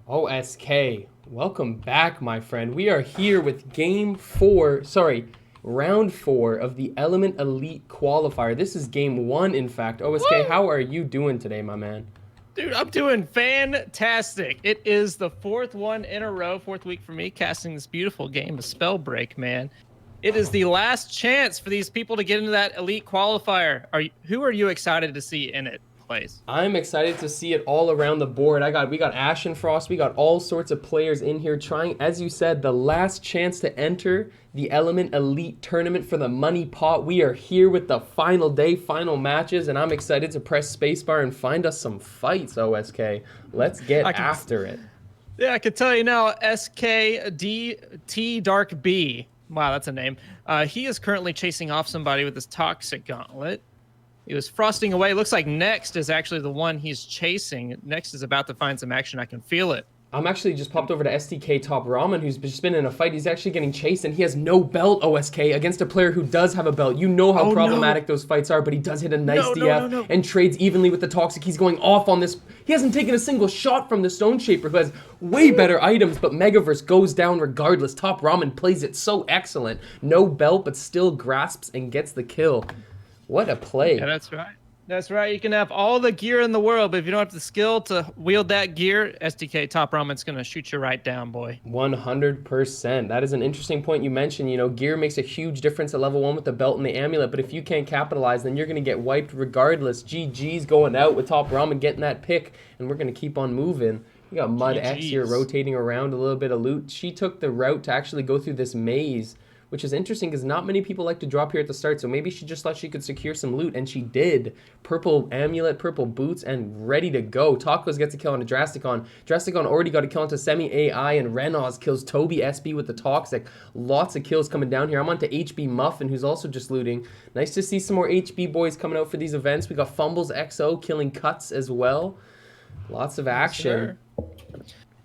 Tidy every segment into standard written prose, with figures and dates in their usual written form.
OSK, welcome back, my friend. We are here with round four of the Element Elite Qualifier. This is game one, in fact. OSK, Woo! how are you doing today, my man? Dude, I'm doing fantastic. It is the fourth one in a row, fourth week for me, casting this beautiful game of Spellbreak, man. It is the last chance for these people to get into that elite qualifier. Who are you excited to see in it, place? I'm excited to see it all around the board. We got Ashen Frost, we got all sorts of players in here trying, as you said, the last chance to enter the Element Elite tournament for the money pot. We are here with the final day, final matches, and I'm excited to press spacebar and find us some fights, OSK. Let's get I can, after it. yeah, I can tell you now. SKDT Dark B. Wow, that's a name. He is currently chasing off somebody with his toxic gauntlet. He was frosting away. Looks like Next is actually the one he's chasing. Next is about to find some action. I can feel it. I'm actually just popped over to STK Top Ramen, who's just been in a fight. He's actually getting chased, and he has no belt, OSK, against a player who does have a belt. You know how problematic those fights are, but he does hit a nice DF and trades evenly with the Toxic. He's going off on this. He hasn't taken a single shot from the Stone Shaper, who has way better items, but Megaverse goes down regardless. Top Ramen plays it so excellent. No belt, but still grasps and gets the kill. What a play. Yeah, that's right. That's right. You can have all the gear in the world, but if you don't have the skill to wield that gear, SDK Top Ramen's going to shoot you right down, boy. 100%. That is an interesting point you mentioned. You know, gear makes a huge difference at level 1 with the belt and the amulet, but if you can't capitalize, then you're going to get wiped regardless. GG's going out with Top Ramen getting that pick, and we're going to keep on moving. We got Mud X here rotating around a little bit of loot. She took the route to actually go through this maze, which is interesting because not many people like to drop here at the start, so maybe she just thought she could secure some loot, and she did. Purple amulet, purple boots, and ready to go. Tacos gets a kill on a Drasticon. Drasticon already got a kill onto Semi-AI, and Renos kills Toby SB with the Toxic. Lots of kills coming down here. I'm onto HB Muffin, who's also just looting. Nice to see some more HB boys coming out for these events. We got Fumbles XO killing Cuts as well. Lots of action.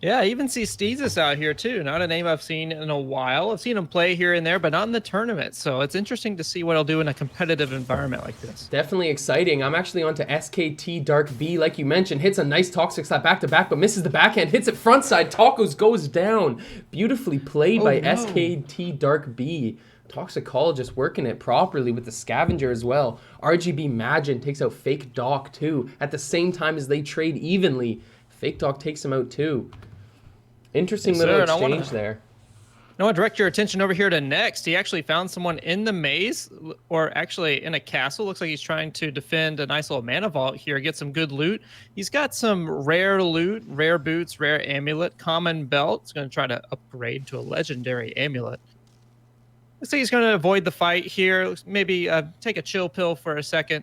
Yeah, I even see Steezus out here too. Not a name I've seen in a while. I've seen him play here and there, but not in the tournament. So it's interesting to see what he'll do in a competitive environment like this. Definitely exciting. I'm actually onto SKT Dark B, like you mentioned. Hits a nice Toxic slap back to back, but misses the backhand. Hits it front side. Tacos goes down. Beautifully played by SKT Dark B. Toxicologist working it properly with the Scavenger as well. RGB Magin takes out Fake Doc too. At the same time as they trade evenly, Fake Doc takes him out too. Interesting little exchange there. I want to direct your attention over here to Next. He actually found someone in the maze, or actually in a castle. Looks like he's trying to defend a nice little mana vault here, get some good loot. He's got some rare loot, rare boots, rare amulet, common belt. He's going to try to upgrade to a legendary amulet. Looks like he's going to avoid the fight here. Maybe take a chill pill for a second.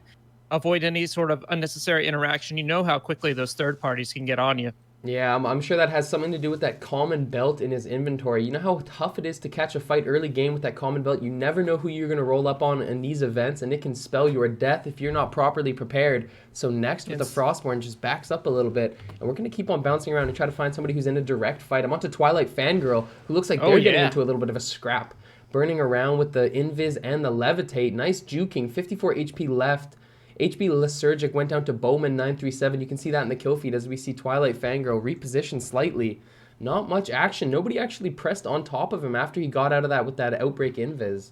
Avoid any sort of unnecessary interaction. You know how quickly those third parties can get on you. Yeah, I'm sure that has something to do with that common belt in his inventory. You know how tough it is to catch a fight early game with that common belt? You never know who you're going to roll up on in these events, and it can spell your death if you're not properly prepared. So Next with the Frostborn just backs up a little bit, and we're going to keep on bouncing around and try to find somebody who's in a direct fight. I'm onto Twilight Fangirl, who looks like they're getting into a little bit of a scrap. Burning around with the Invis and the Levitate. Nice juking, 54 HP left. HB Lysergic went down to Bowman 937. You can see that in the kill feed as we see Twilight Fangirl reposition slightly. Not much action. Nobody actually pressed on top of him after he got out of that with that Outbreak Invis.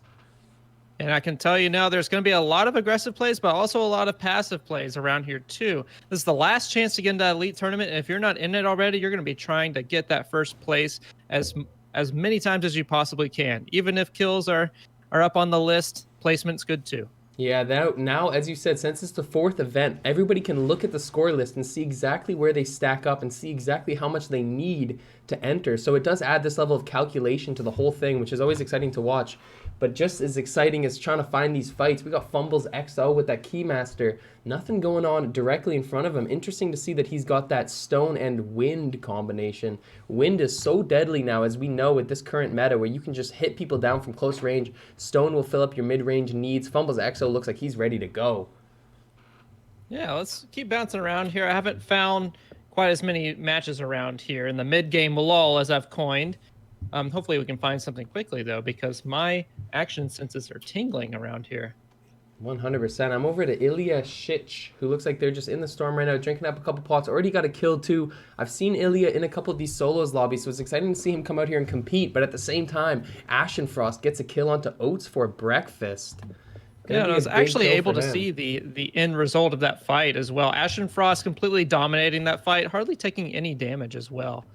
And I can tell you now, there's going to be a lot of aggressive plays, but also a lot of passive plays around here too. This is the last chance to get into that elite tournament, and if you're not in it already, you're going to be trying to get that first place as many times as you possibly can. Even if kills are up on the list, placement's good too. Yeah, now, as you said, since it's the fourth event, everybody can look at the score list and see exactly where they stack up and see exactly how much they need to enter. So it does add this level of calculation to the whole thing, which is always exciting to watch. But just as exciting as trying to find these fights, we got Fumbles XO with that Keymaster. Nothing going on directly in front of him. Interesting to see that he's got that Stone and Wind combination. Wind is so deadly now, as we know with this current meta, where you can just hit people down from close range. Stone will fill up your mid-range needs. Fumbles XO looks like he's ready to go. Yeah, let's keep bouncing around here. I haven't found quite as many matches around here in the mid-game lull as I've coined. Hopefully we can find something quickly, though, because my action senses are tingling around here. 100%. I'm over to Ilya Shich, who looks like they're just in the storm right now, drinking up a couple pots. Already got a kill too. I've seen Ilya in a couple of these solos lobbies, so it's exciting to see him come out here and compete. But at the same time, Ashenfrost gets a kill onto Oats for breakfast. Yeah, Gonna and be I a was big actually kill able for to him. see the end result of that fight as well. Ashenfrost completely dominating that fight, hardly taking any damage as well.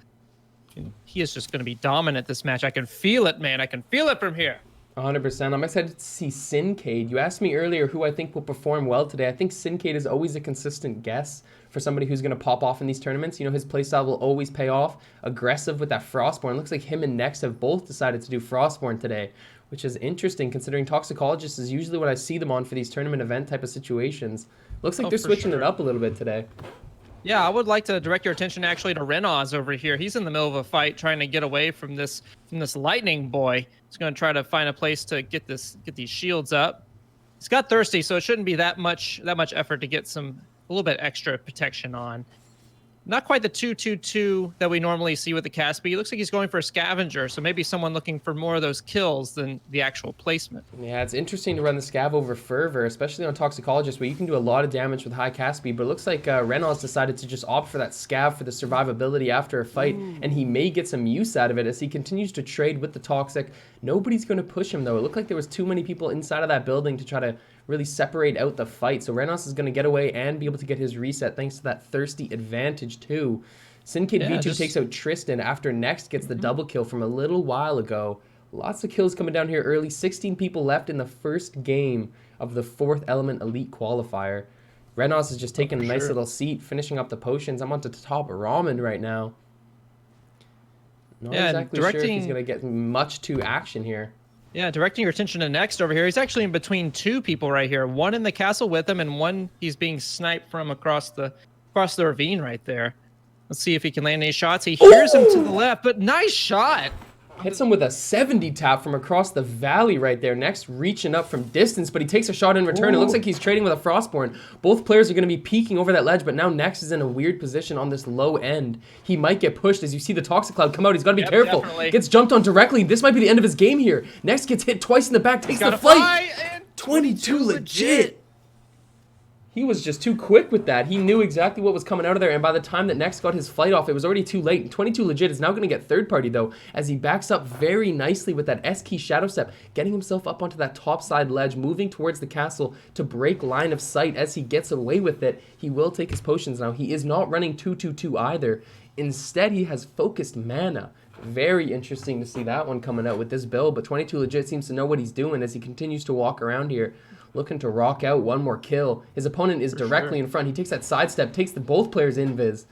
And he is just going to be dominant this match. I can feel it, man. I can feel it from here. 100%. I'm excited to see Sincade. You asked me earlier who I think will perform well today. I think Sincade is always a consistent guess for somebody who's going to pop off in these tournaments. You know, his playstyle will always pay off. Aggressive with that Frostborn. Looks like him and Next have both decided to do Frostborn today, which is interesting considering Toxicologist is usually what I see them on for these tournament event type of situations. Looks like they're For switching it sure. up a little bit today. Yeah, I would like to direct your attention actually to Renaz over here. He's in the middle of a fight trying to get away from this lightning boy. He's going to try to find a place to get these shields up. He's got thirsty, so it shouldn't be that much effort to get a little bit extra protection on. Not quite the 2-2-2 that we normally see with the Caspi. He looks like he's going for a scavenger, so maybe someone looking for more of those kills than the actual placement. Yeah, it's interesting to run the Scav over Fervor, especially on Toxicologist, where you can do a lot of damage with high cast speed, but it looks like Reynolds decided to just opt for that Scav for the survivability after a fight, and he may get some use out of it as he continues to trade with the Toxic. Nobody's going to push him, though. It looked like there was too many people inside of that building to try to really separate out the fight, so Reynolds is going to get away and be able to get his reset thanks to that thirsty advantage, too. Sinkid V2 takes out Tristan after Next gets the double kill from a little while ago. Lots of kills coming down here early. 16 people left in the first game of the 4th Element Elite Qualifier. Renos is just taking a nice little seat, finishing up the potions. I'm on to top ramen right now. Not exactly sure if he's going to get much to action here. Yeah, directing your attention to Next over here. He's actually in between two people right here. One in the castle with him, and one he's being sniped from across the ravine right there. Let's see if he can land any shots. He hears him to the left, but nice shot. Hits him with a 70 tap from across the valley right there. Next, reaching up from distance, but he takes a shot in return. It looks like he's trading with a Frostborn. Both players are going to be peeking over that ledge, but now Next is in a weird position on this low end. He might get pushed as you see the Toxic Cloud come out. He's got to be careful. Definitely. Gets jumped on directly. This might be the end of his game here. Next gets hit twice in the back, takes the fight. 22 legit. He was just too quick with that. He knew exactly what was coming out of there, and by the time that Next got his flight off, it was already too late. 22 legit is now going to get third party, though, as he backs up very nicely with that S-key Shadow Step, getting himself up onto that top side ledge, moving towards the castle to break line of sight. As he gets away with it, he will take his potions now. He is not running 2-2-2 either. Instead, he has focused mana. Very interesting to see that one coming out with this build, but 22 legit seems to know what he's doing as he continues to walk around here, looking to rock out one more kill. His opponent is directly in front. He takes that sidestep, takes both players invis,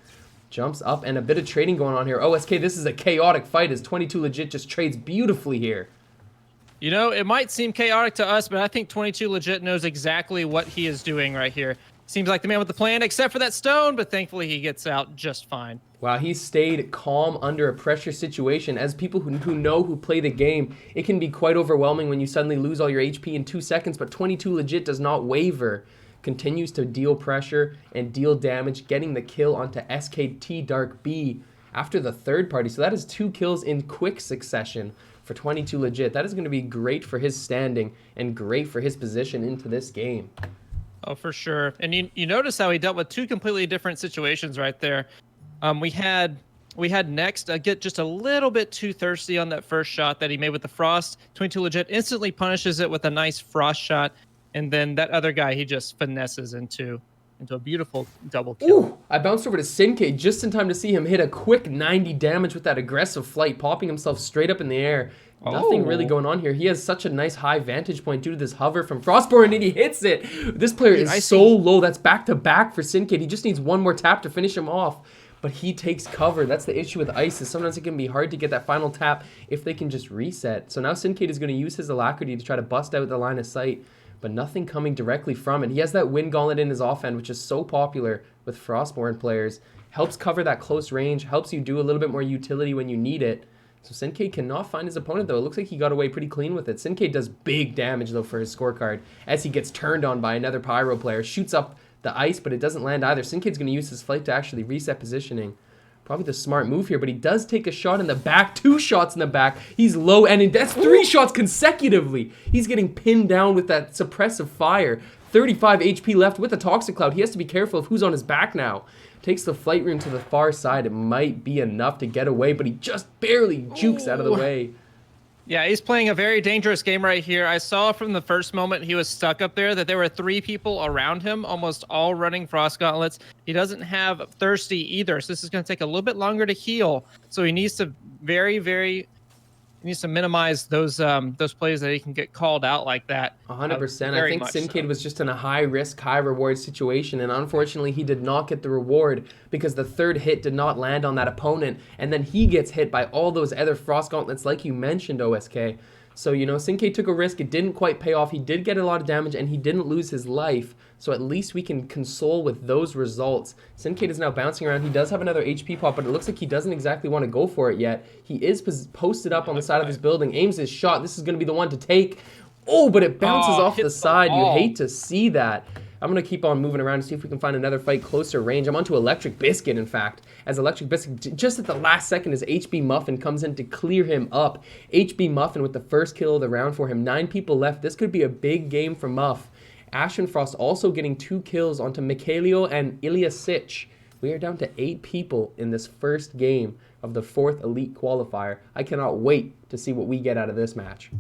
jumps up, and a bit of trading going on here. OSK, this is a chaotic fight as 22 legit just trades beautifully here. You know, it might seem chaotic to us, but I think 22 legit knows exactly what he is doing right here. Seems like the man with the plan, except for that stone, but thankfully he gets out just fine. Wow, he stayed calm under a pressure situation. As people who play the game, it can be quite overwhelming when you suddenly lose all your HP in 2 seconds, but 22 legit does not waver. Continues to deal pressure and deal damage, getting the kill onto SKT Dark B after the third party. So that is 2 kills in quick succession for 22 legit. That is going to be great for his standing and great for his position into this game. Oh, for sure. And you notice how he dealt with 2 completely different situations right there. We had Next get just a little bit too thirsty on that first shot that he made with the Frost. 22 legit instantly punishes it with a nice Frost shot, and then that other guy he just finesses into a beautiful double kill. Ooh, I bounced over to Sinkade just in time to see him hit a quick 90 damage with that aggressive flight, popping himself straight up in the air. Nothing really going on here. He has such a nice high vantage point due to this hover from Frostborn, and he hits it. This player is so low. That's back-to-back for Sinkade. He just needs one more tap to finish him off. But he takes cover. That's the issue with Ice, is sometimes it can be hard to get that final tap if they can just reset. So now Sinkade is going to use his Alacrity to try to bust out the line of sight, but nothing coming directly from it. He has that Wind Gauntlet in his offhand, which is so popular with Frostborn players. Helps cover that close range, helps you do a little bit more utility when you need it. So Sinkade cannot find his opponent, though. It looks like he got away pretty clean with it. Sinkade does big damage, though, for his scorecard as he gets turned on by another Pyro player. Shoots up the ice, but it doesn't land either. Sinkade's going to use his flight to actually reset positioning. Probably the smart move here, but he does take a shot in the back, 2 shots in the back. He's low ending. That's 3 shots consecutively. He's getting pinned down with that suppressive fire. 35 HP left with the Toxic Cloud. He has to be careful of who's on his back now. Takes the flight room to the far side. It might be enough to get away, but he just barely jukes out of the way. Yeah, he's playing a very dangerous game right here. I saw from the first moment he was stuck up there that there were 3 people around him, almost all running Frost Gauntlets. He doesn't have Thirsty either, so this is going to take a little bit longer to heal. So he needs to minimize those plays that he can get called out like that. 100%. I think Sinkade was just in a high risk, high reward situation, and unfortunately he did not get the reward because the 3rd hit did not land on that opponent, and then he gets hit by all those other Frost Gauntlets like you mentioned, OSK. So, you know, Sinkade took a risk. It didn't quite pay off. He did get a lot of damage, and he didn't lose his life. So at least we can console with those results. Sinkade is now bouncing around. He does have another HP pop, but it looks like he doesn't exactly want to go for it yet. He is posted up on the side of his building, aims his shot. This is going to be the one to take. Oh, but it bounces off the side. You hate to see that. I'm going to keep on moving around to see if we can find another fight closer range. I'm onto Electric Biscuit, in fact, as Electric Biscuit, just at the last second, as HB Muffin comes in to clear him up. HB Muffin with the first kill of the round for him. 9 people left. This could be a big game for Muff. Ashen Frost also getting 2 kills onto Mikhailio and Ilya Sich. We are down to 8 people in this first game of the 4th Elite Qualifier. I cannot wait to see what we get out of this match.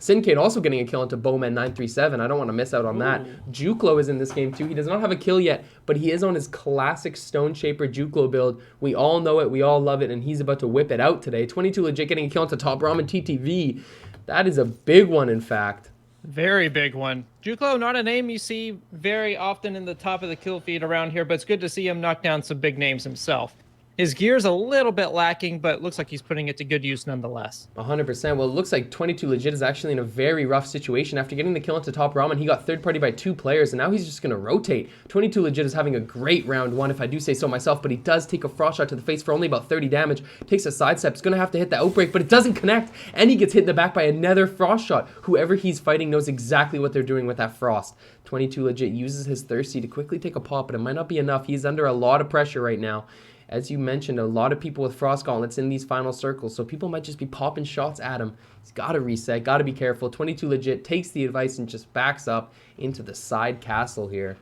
Sinkade also getting a kill into Bowman 937. I don't want to miss out on that. Juklo is in this game too. He does not have a kill yet, but he is on his classic Stone Shaper Juklo build. We all know it, we all love it, and he's about to whip it out today. 22 legit getting a kill into Top Ramen TTV. That is a big one, in fact. Very big one. Juklo, not a name you see very often in the top of the kill feed around here, but it's good to see him knock down some big names himself. His gear's a little bit lacking, but looks like he's putting it to good use nonetheless. 100%. Well, it looks like 22 Legit is actually in a very rough situation. After getting the kill into Top Ramen, he got third party by 2 players, and now he's just going to rotate. 22 Legit is having a great round 1, if I do say so myself, but he does take a frost shot to the face for only about 30 damage. Takes a sidestep. He's going to have to hit the Outbreak, but it doesn't connect, and he gets hit in the back by another frost shot. Whoever he's fighting knows exactly what they're doing with that frost. 22 Legit uses his Thirsty to quickly take a pop, but it might not be enough. He's under a lot of pressure right now. As you mentioned, a lot of people with Frost Gauntlets in these final circles, so people might just be popping shots at him. He's got to reset, got to be careful. 22 Legit takes the advice and just backs up into the side castle here.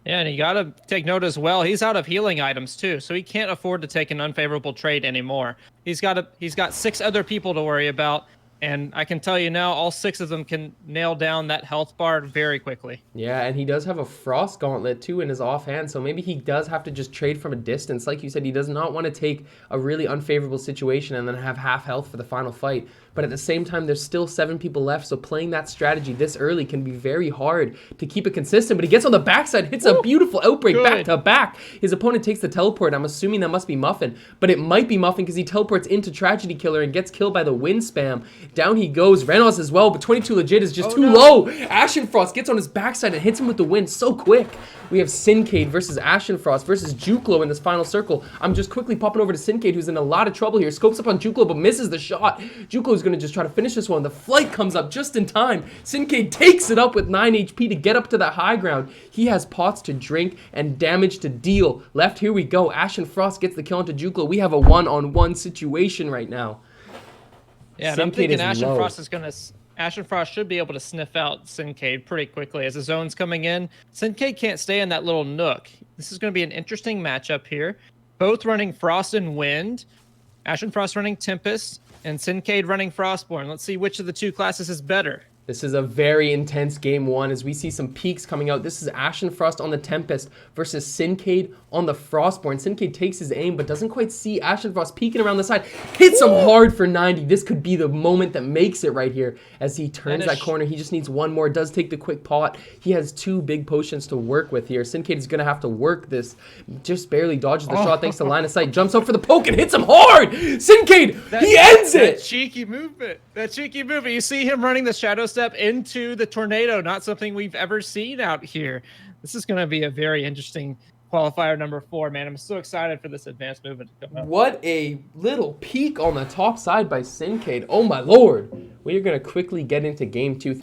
Yeah, and you got to take note as well. He's out of healing items too, so he can't afford to take an unfavorable trade anymore. He's got 6 other people to worry about. And I can tell you now, all 6 of them can nail down that health bar very quickly. Yeah, and he does have a Frost Gauntlet, too, in his offhand, so maybe he does have to just trade from a distance. Like you said, he does not want to take a really unfavorable situation and then have half health for the final fight. But at the same time, there's still 7 people left, so playing that strategy this early can be very hard to keep it consistent. But he gets on the backside, hits a beautiful Outbreak back to back. His opponent takes the teleport. I'm assuming that must be Muffin, but it might be Muffin because he teleports into Tragedy Killer and gets killed by the wind spam. Down he goes. Reynolds as well, but 22 Legit is just too low. Ashen Frost gets on his backside and hits him with the wind so quick. We have Sinkade versus Ashen Frost versus Juklo in this final circle. I'm just quickly popping over to Sinkade, who's in a lot of trouble here. Scopes up on Juklo, but misses the shot. Juklo's going to just try to finish this one. The flight comes up just in time. Sinkade takes it up with 9 HP to get up to that high ground. He has pots to drink and damage to deal. Left, here we go. Ashen Frost gets the kill onto Juklo. We have a one-on-one situation right now. Yeah, and I'm thinking Ashen Frost should be able to sniff out Sinkade pretty quickly as the zone's coming in. Sinkade can't stay in that little nook. This is going to be an interesting matchup here. Both running Frost and Wind. Ashen Frost running Tempest, and Sinkade running Frostborn. Let's see which of the 2 classes is better. This is a very intense game 1 as we see some peaks coming out. This is Ashen Frost on the Tempest versus Sinkade on the Frostborn. Sinkade takes his aim but doesn't quite see Ashen Frost peeking around the side. Hits him hard for 90. This could be the moment that makes it right here as he turns that corner. He just needs one more. Does take the quick pot. He has 2 big potions to work with here. Sinkade is going to have to work this. Just barely dodges the shot thanks to line of sight. Jumps up for the poke and hits him hard. Sinkade, he ends it. That cheeky movement. You see him running the Shadow Step into the tornado. Not something we've ever seen out here. This is going to be a very interesting qualifier number 4, man. I'm so excited for this advanced movement to come up. What a little peek on the top side by Sinkade. Oh my lord. We are going to quickly get into game 2.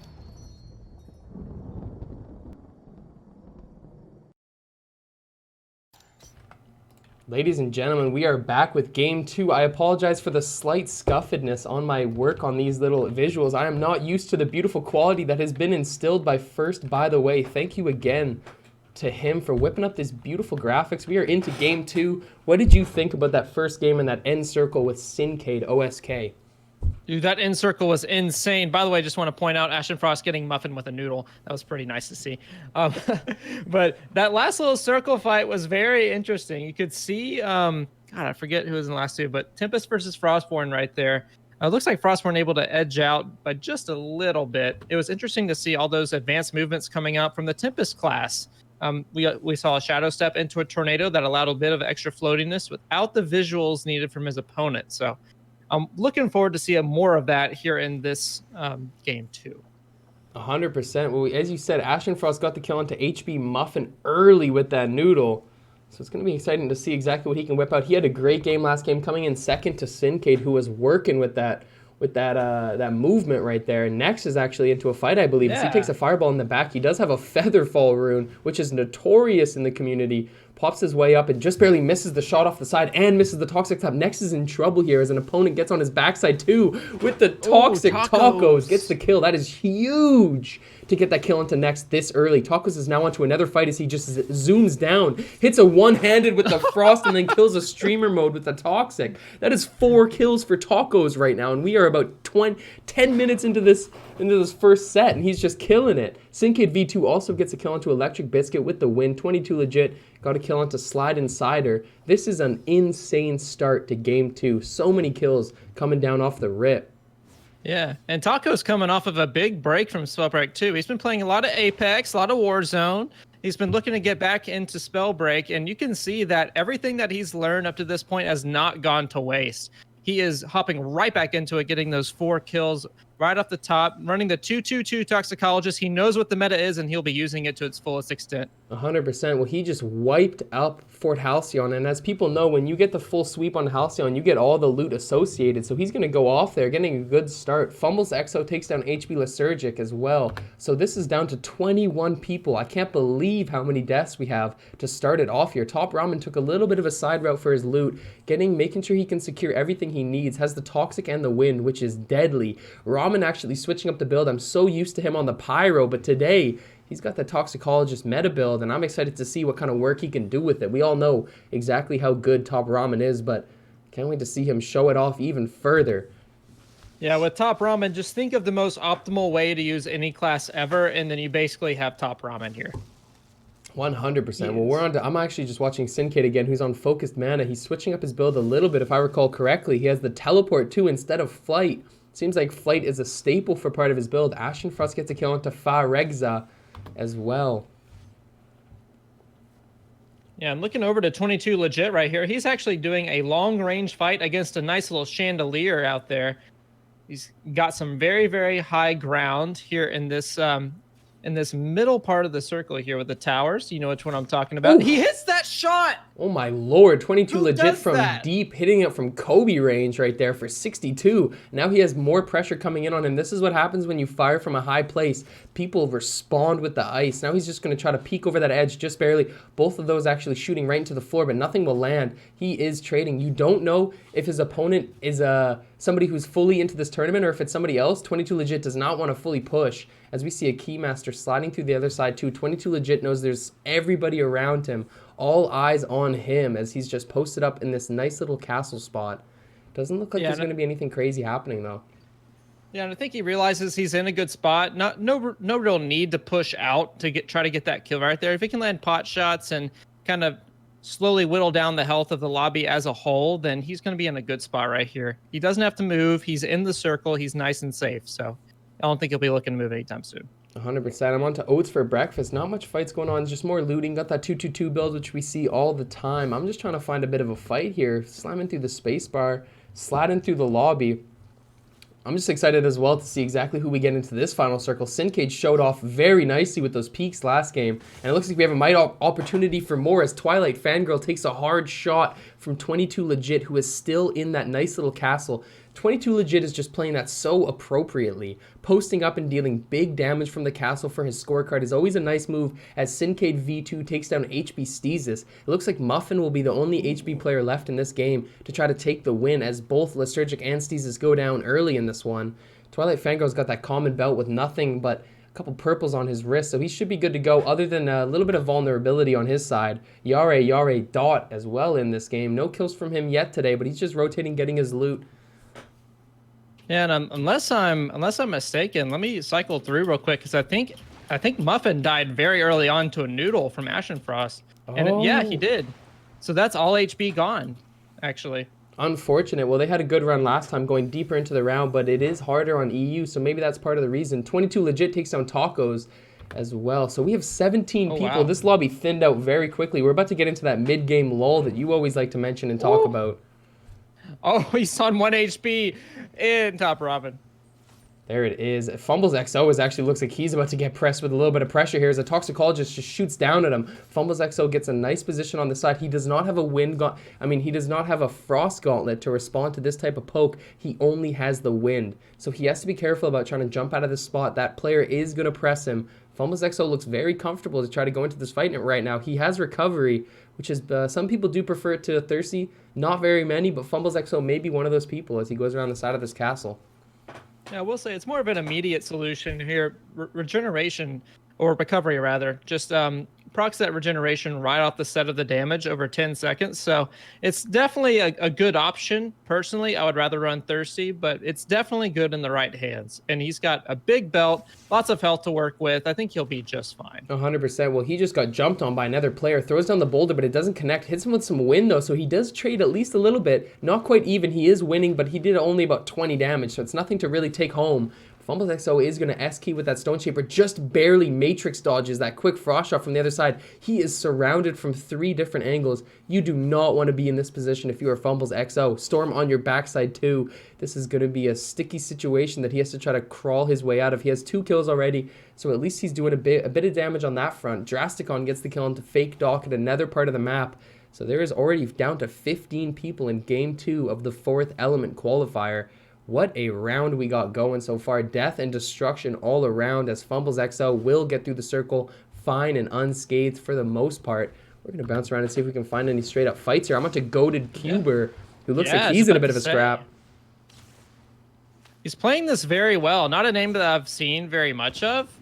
Ladies and gentlemen, we are back with game 2. I apologize for the slight scuffedness on my work on these little visuals. I am not used to the beautiful quality that has been instilled by First, by the way. Thank you again to him for whipping up this beautiful graphics. We are into game 2. What did you think about that first game and that end circle with Syncade OSK? Dude, that end circle was insane. By the way, I just want to point out Ashen Frost getting muffin with a noodle. That was pretty nice to see. But that last little circle fight was very interesting. You could see, God, I forget who was in the last two, but Tempest versus Frostborn right there. It looks like Frostborn able to edge out by just a little bit. It was interesting to see all those advanced movements coming out from the Tempest class. We saw a Shadow Step into a Tornado that allowed a bit of extra floatiness without the visuals needed from his opponent. So I'm looking forward to seeing more of that here in this game too. 100%. Well, as you said, Ashen Frost got the kill onto HB Muffin early with that noodle. So it's going to be exciting to see exactly what he can whip out. He had a great game last game, coming in second to Syncade, who was working with that movement right there. And Next is actually into a fight, I believe. Yeah. He takes a fireball in the back. He does have a Featherfall rune, which is notorious in the community. Pops his way up and just barely misses the shot off the side and misses the Toxic Tap. Next is in trouble here as an opponent gets on his backside too with the Toxic Tacos. Gets the kill. That is huge to get that kill into Next this early. Tacos is now onto another fight as he just zooms down, hits a one-handed with the Frost and then kills a streamer mode with the Toxic. That is 4 kills for Tacos right now, and we are about 10 minutes into this first set, and he's just killing it. Syncade V2 also gets a kill onto Electric Biscuit with the win. 22 legit. Got a kill onto Slide Insider. This is an insane start to game 2. So many kills coming down off the rip. Yeah, and Taco's coming off of a big break from Spellbreak too. He's been playing a lot of Apex, a lot of Warzone. He's been looking to get back into Spellbreak, and you can see that everything that he's learned up to this point has not gone to waste. He is hopping right back into it, getting those 4 kills right off the top, running the 2-2-2 Toxicologist. He knows what the meta is, and he'll be using it to its fullest extent. 100%. Well, he just wiped up Fort Halcyon, and as people know, when you get the full sweep on Halcyon, you get all the loot associated, so he's going to go off there, getting a good start. Fumbles Exo, takes down HB Lysergic as well, so this is down to 21 people. I can't believe how many deaths we have to start it off here. Top Ramen took a little bit of a side route for his loot, making sure he can secure everything he needs, has the Toxic and the Wind, which is deadly. Ramen actually switching up the build. I'm so used to him on the Pyro, but today he's got the Toxicologist meta build, and I'm excited to see what kind of work he can do with it. We all know exactly how good Top Ramen is, but can't wait to see him show it off even further. Yeah, with Top Ramen, just think of the most optimal way to use any class ever, and then you basically have Top Ramen here. 100%. Well, I'm actually just watching Syncade again, who's on Focused Mana. He's switching up his build a little bit, if I recall correctly. He has the Teleport too instead of Flight. Seems like Flight is a staple for part of his build. Ashen Frost gets a kill onto Faregza as well. Yeah, I'm looking over to 22 legit right here. He's actually doing a long-range fight against a nice little Chandelier out there. He's got some very, very high ground here in this middle part of the circle here with the towers. You know which one I'm talking about. Ooh. He hits that shot! Oh my lord, 22 Who legit from that? Deep, hitting it from Kobe range right there for 62. Now he has more pressure coming in on him. This is what happens when you fire from a high place. People respond with the ice. Now he's just going to try to peek over that edge just barely. Both of those actually shooting right into the floor, but nothing will land. He is trading. You don't know if his opponent is somebody who's fully into this tournament or if it's somebody else. 22 legit does not want to fully push. As we see a Keymaster sliding through the other side too. 22 legit knows there's everybody around him. All eyes on him as he's just posted up in this nice little castle spot. Doesn't look like there's going to be anything crazy happening though. Yeah, and I think he realizes he's in a good spot. No real need to push out to try to get that kill right there. If he can land pot shots and kind of slowly whittle down the health of the lobby as a whole, then he's going to be in a good spot right here. He doesn't have to move. He's in the circle. He's nice and safe. So I don't think he'll be looking to move anytime soon. 100%. I'm on to Oats for breakfast. Not much fights going on, just more looting. Got that 2-2-2 build, which we see all the time. I'm just trying to find a bit of a fight here. Slamming through the spacebar, sliding through the lobby. I'm just excited as well to see exactly who we get into this final circle. Syncade showed off very nicely with those peaks last game, and it looks like we have a opportunity for more as Twilight Fangirl takes a hard shot from 22 legit, who is still in that nice little castle. 22 Legit is just playing that so appropriately. Posting up and dealing big damage from the castle for his scorecard is always a nice move as Syncade V2 takes down HB Steezus. It looks like Muffin will be the only HB player left in this game to try to take the win as both Lysergic and Steezus go down early in this one. Twilight Fango's got that common belt with nothing but a couple purples on his wrist, so he should be good to go other than a little bit of vulnerability on his side. Yare Dot as well in this game. No kills from him yet today, but he's just rotating, getting his loot. Yeah, and unless I'm mistaken, let me cycle through real quick because I think Muffin died very early on to a noodle from Ashen Frost. And yeah, he did. So that's all HB gone, actually. Unfortunate. Well, they had a good run last time going deeper into the round, but it is harder on EU, so maybe that's part of the reason. 22 Legit takes down Tacos as well. So we have 17 people. Wow. This lobby thinned out very quickly. We're about to get into that mid-game lull that you always like to mention and talk about. Oh, he's on 1 HP in top Robin. There it is. Fumbles XO actually looks like he's about to get pressed with a little bit of pressure here as a Toxicologist just shoots down at him. Fumbles XO gets a nice position on the side. He does not have he does not have a Frost Gauntlet to respond to this type of poke. He only has the Wind. So he has to be careful about trying to jump out of this spot. That player is going to press him. Fumbles XO looks very comfortable to try to go into this fight right now. He has recovery, which is some people do prefer it to Thirsty. Not very many, but Fumbles XO may be one of those people as he goes around the side of this castle. Yeah, I will say it's more of an immediate solution here. Regeneration, or recovery rather, just procs that regeneration right off the set of the damage over 10 seconds. So it's definitely a good option. Personally, I would rather run Thirsty, but it's definitely good in the right hands. And he's got a big belt, lots of health to work with. I think he'll be just fine. 100%. Well, he just got jumped on by another player. Throws down the boulder, but it doesn't connect. Hits him with some wind, though, so he does trade at least a little bit. Not quite even. He is winning, but he did only about 20 damage, so it's nothing to really take home. Fumbles XO is going to S-key with that Stone Shaper, just barely Matrix dodges that quick Frost Shot from the other side. He is surrounded from 3 different angles. You do not want to be in this position if you are Fumbles XO. Storm on your backside too. This is going to be a sticky situation that he has to try to crawl his way out of. He has 2 kills already, so at least he's doing a bit of damage on that front. Drasticon gets the kill into Fake Dock at another part of the map. So there is already down to 15 people in Game 2 of the 4th Element Qualifier. What a round we got going so far. Death and destruction all around as Fumbles XO will get through the circle fine and unscathed for the most part. We're going to bounce around and see if we can find any straight up fights here. I'm on to Goated Cuber, who looks like he's in a bit of a scrap. He's playing this very well. Not a name that I've seen very much of.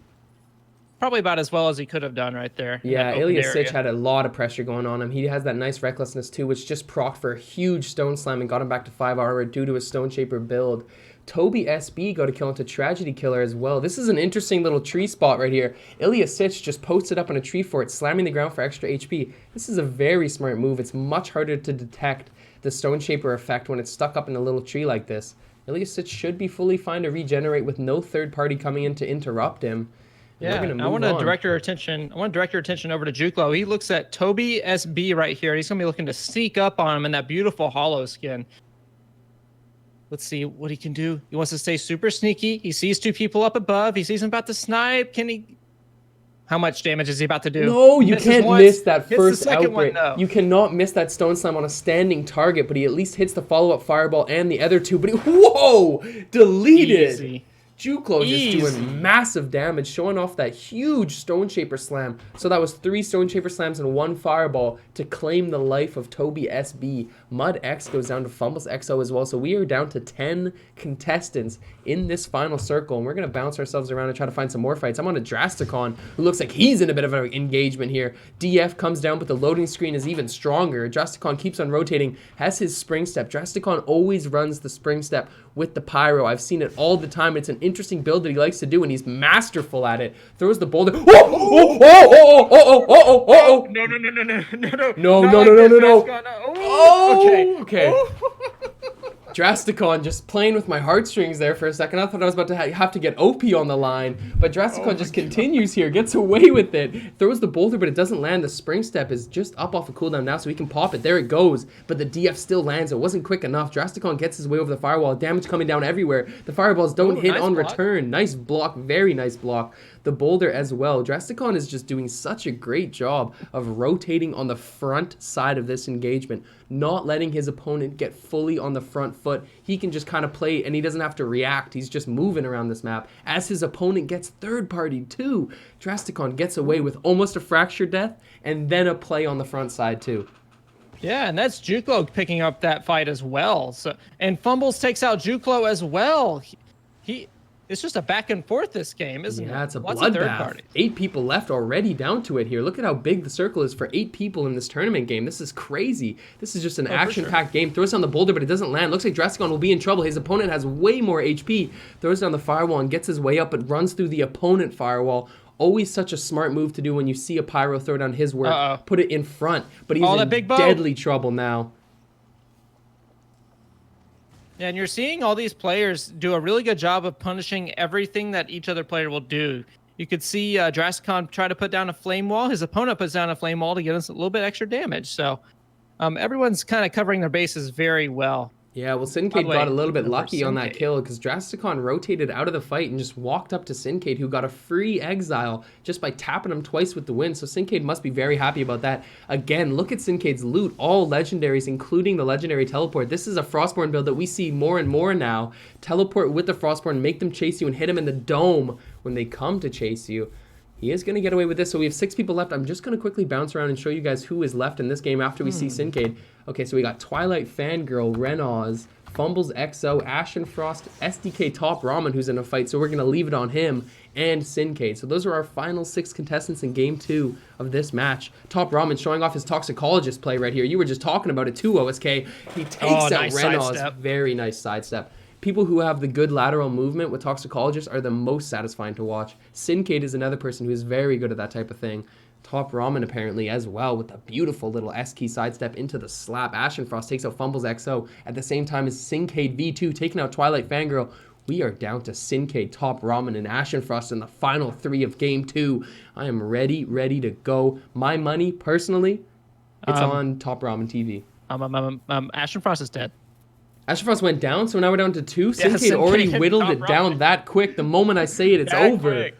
Probably about as well as he could have done right there. Yeah, Ilya Sitch had a lot of pressure going on him. He has that nice recklessness too, which just procced for a huge Stone Slam and got him back to 5 armor due to his Stone Shaper build. Toby SB got a kill into Tragedy Killer as well. This is an interesting little tree spot right here. Ilya Sitch just posted up on a tree fort, slamming the ground for extra HP. This is a very smart move. It's much harder to detect the Stone Shaper effect when it's stuck up in a little tree like this. Ilya Sitch should be fully fine to regenerate with no third party coming in to interrupt him. Yeah, I want to direct your attention. I want to direct your attention over to Juklo. He looks at Toby SB right here. He's gonna be looking to sneak up on him in that beautiful hollow skin. Let's see what he can do. He wants to stay super sneaky. He sees 2 people up above. He sees him about to snipe. Can he? How much damage is he about to do? No, you can't miss that first outbreak. One, no. You cannot miss that Stone Slam on a standing target, but he at least hits the follow-up Fireball and the other 2. But whoa! Deleted! Easy. Juklo just doing massive damage, showing off that huge Stone Shaper Slam. So that was 3 Stone Shaper Slams and 1 Fireball to claim the life of Toby SB. Mud X goes down to Fumbles XO as well. So we are down to 10 contestants in this final circle. And we're going to bounce ourselves around and try to find some more fights. I'm on a Drasticon, who looks like he's in a bit of an engagement here. DF comes down, but the loading screen is even stronger. Drasticon keeps on rotating, has his Spring Step. Drasticon always runs the Spring Step with the Pyro. I've seen it all the time. It's an interesting build that he likes to do, and he's masterful at it. Throws the boulder. No. Okay. Drasticon just playing with my heartstrings there for a second. I thought I was about to have to get OP on the line, but Drasticon just continues here, gets away with it, throws the boulder, but it doesn't land. The Spring Step is just up off a cooldown now, so he can pop it. There it goes, but the DF still lands. It wasn't quick enough. Drasticon gets his way over the firewall. Damage coming down everywhere. The fireballs don't hit on return. Nice block, very nice block. The boulder as well. Drasticon is just doing such a great job of rotating on the front side of this engagement, not letting his opponent get fully on the front foot. foot. He can just kind of play, and he doesn't have to react. He's just moving around this map. As his opponent gets third-partied too, Drasticon gets away with almost a fractured death, and then a play on the front side too. Yeah, and that's Juklo picking up that fight as well. So, and Fumbles takes out Juklo as well. It's just a back and forth this game, isn't it? Yeah, it's a What's third bloodbath. party? 8 people left already down to it here. Look at how big the circle is for 8 people in this tournament game. This is crazy. This is just an action-packed game. Throws down the boulder, but it doesn't land. Looks like Drasticon will be in trouble. His opponent has way more HP. Throws down the firewall and gets his way up, but runs through the opponent firewall. Always such a smart move to do when you see a Pyro throw down his work. Put it in front, but he's in deadly trouble now. Yeah, and you're seeing all these players do a really good job of punishing everything that each other player will do. You could see Drasticon try to put down a flame wall. His opponent puts down a flame wall to get us a little bit extra damage. So everyone's kind of covering their bases very well. Yeah, well, Syncade got a little bit lucky on that kill because Drasticon rotated out of the fight and just walked up to Syncade, who got a free exile just by tapping him twice with the win. So Syncade must be very happy about that. Again, look at Syncade's loot, all legendaries, including the legendary teleport. This is a Frostborn build that we see more and more now. Teleport with the Frostborn, make them chase you and hit them in the dome when they come to chase you. He is going to get away with this. So we have 6 people left. I'm just going to quickly bounce around and show you guys who is left in this game after we see Syncade. Okay, so we got Twilight Fangirl, Renoz, Fumbles XO, Ashen Frost, SDK Top Ramen, who's in a fight. So we're going to leave it on him and Syncade. So those are our final 6 contestants in Game 2 of this match. Top Ramen showing off his Toxicologist play right here. You were just talking about it too, OSK. He takes out nice Renoz. sidestep. Very nice sidestep. People who have the good lateral movement with Toxicologists are the most satisfying to watch. Syncade is another person who is very good at that type of thing. Top Ramen apparently as well with a beautiful little S-key sidestep into the slap. Ashen Frost takes out Fumbles XO at the same time as Syncade V2 taking out Twilight Fangirl. We are down to Syncade, Top Ramen, and Ashen Frost in the final 3 of Game 2. I am ready to go. My money, personally, it's on Top Ramen TV. Ashen Frost is dead. Ashen Frost went down, so now we're down to 2. Yeah, Syncade already Syncade whittled Top it down Ramen. that quick. The moment I say it, it's That over. quick.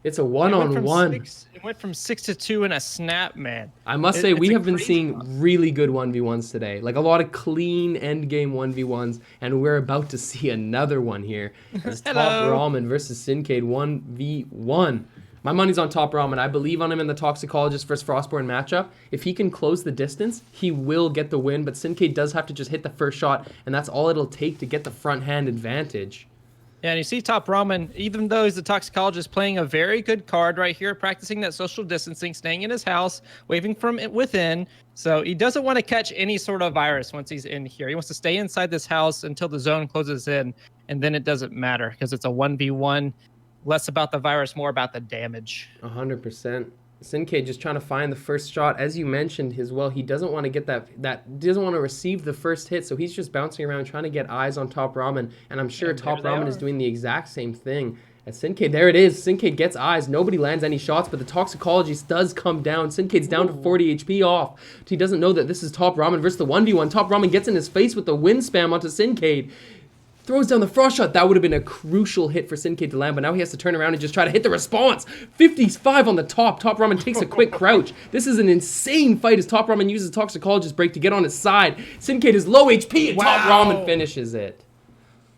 It's a one-on-one. It went from 6 to 2 in a snap, man. I must say, we have been crazy seeing really good 1v1s today. Like a lot of clean endgame 1v1s, and we're about to see another one here. As Top Ramen versus Syncade 1v1. My money's on Top Ramen. I believe on him in the Toxicologist versus Frostborn matchup. If he can close the distance, he will get the win, but Syncade does have to just hit the first shot, and that's all it'll take to get the front hand advantage. Yeah, and you see Top Ramen, even though he's a toxicologist, playing a very good card right here, practicing that social distancing, staying in his house, waving from within. So he doesn't want to catch any sort of virus once he's in here. He wants to stay inside this house until the zone closes in, and then it doesn't matter because it's a 1v1. Less about the virus, more about the damage. 100%. Syncade just trying to find the first shot. As you mentioned as well, he doesn't want to get that doesn't want to receive the first hit, so he's just bouncing around trying to get eyes on Top Ramen, and I'm sure Top Ramen is doing the exact same thing. As Syncade, there it is. Syncade gets eyes. Nobody lands any shots, but the Toxicologist does come down. Syncade's down to 40 HP off. He doesn't know that this is Top Ramen versus the 1v1. Top Ramen gets in his face with the wind spam onto Syncade. Throws down the frost shot. That would have been a crucial hit for Syncade to land, but now he has to turn around and just try to hit the response. 55 on the top. Top Ramen takes a quick crouch. This is an insane fight as Top Ramen uses Toxicologist break to get on his side. Syncade is low HP and Top Ramen finishes it.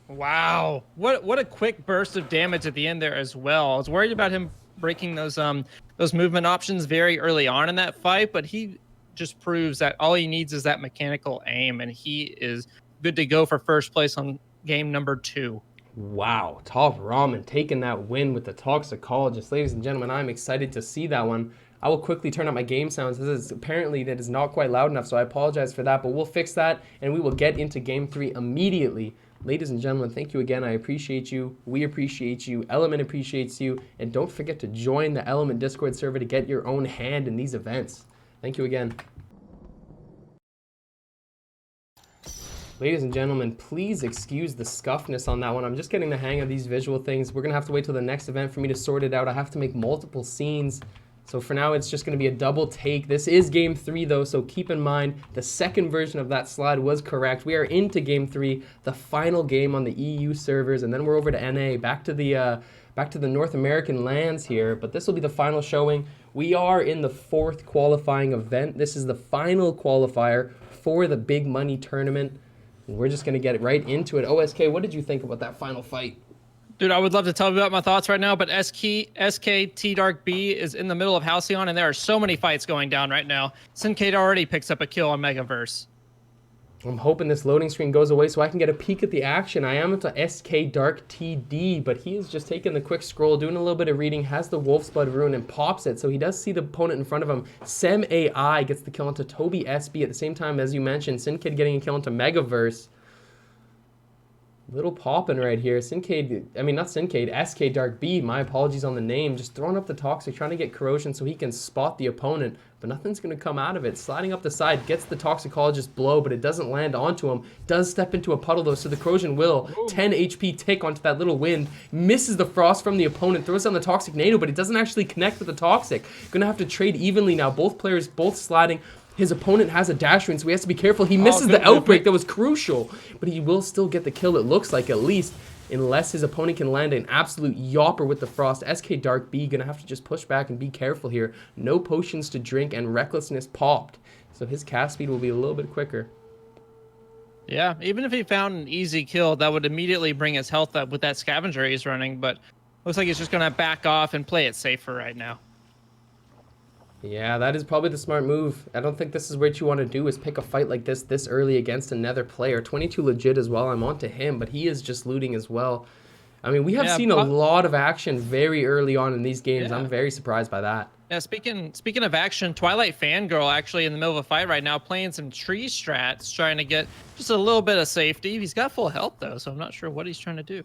Wow. What a quick burst of damage at the end there as well. I was worried about him breaking those movement options very early on in that fight, but he just proves that all he needs is that mechanical aim, and he is good to go for first place on game number 2. Wow, Top Ramen taking that win with the Toxicologist. Ladies and gentlemen, I'm excited to see that one. I will quickly turn up my game sounds. Apparently that is not quite loud enough, so I apologize for that, but we'll fix that, and we will get into game 3 immediately. Ladies and gentlemen, thank you again. I appreciate you. We appreciate you. Element appreciates you. And don't forget to join the Element Discord server to get your own hand in these events. Thank you again. Ladies and gentlemen, please excuse the scuffness on that one. I'm just getting the hang of these visual things. We're going to have to wait till the next event for me to sort it out. I have to make multiple scenes. So for now, it's just going to be a double take. This is game 3, though, so keep in mind the second version of that slide was correct. We are into game 3, the final game on the EU servers, and then we're over to NA, back to the North American lands here. But this will be the final showing. We are in the 4th qualifying event. This is the final qualifier for the big money tournament. We're just going to get right into it. OSK, what did you think about that final fight? Dude, I would love to tell you about my thoughts right now, but SKT Dark B is in the middle of Halcyon, and there are so many fights going down right now. Syncade already picks up a kill on Megaverse. I'm hoping this loading screen goes away so I can get a peek at the action. I am into SK Dark TD, but he is just taking the quick scroll, doing a little bit of reading, has the Wolf's Blood rune, and pops it. So he does see the opponent in front of him. Sem AI gets the kill onto Toby SB at the same time, as you mentioned, Syncade getting a kill onto Megaverse. Little poppin' right here. Syncade, I mean, not Syncade, SK Dark B, my apologies on the name, just throwing up the Toxic, trying to get Corrosion so he can spot the opponent, but nothing's going to come out of it. Sliding up the side, gets the Toxicologist blow, but it doesn't land onto him. Does step into a puddle, though, so the Corrosion will. 10 HP tick onto that little wind. Misses the Frost from the opponent, throws down the Toxic Nado, but it doesn't actually connect with the Toxic. Going to have to trade evenly now. Both players, both sliding. His opponent has a dash rune, so he has to be careful. He misses the outbreak that was crucial, but he will still get the kill, it looks like, at least, unless his opponent can land an absolute yopper with the Frost. SK Dark B gonna have to just push back and be careful here. No potions to drink, and Recklessness popped, so his cast speed will be a little bit quicker. Yeah, even if he found an easy kill, that would immediately bring his health up with that scavenger he's running, but looks like he's just gonna back off and play it safer right now. Yeah, that is probably the smart move. I don't think this is what you want to do, is pick a fight like this early against another player. 22 legit as well. I'm on to him, but he is just looting as well. I mean, we have seen a lot of action very early on in these games. Yeah. I'm very surprised by that. Yeah, speaking of action, Twilight Fangirl actually in the middle of a fight right now, playing some tree strats, trying to get just a little bit of safety. He's got full health, though, so I'm not sure what he's trying to do.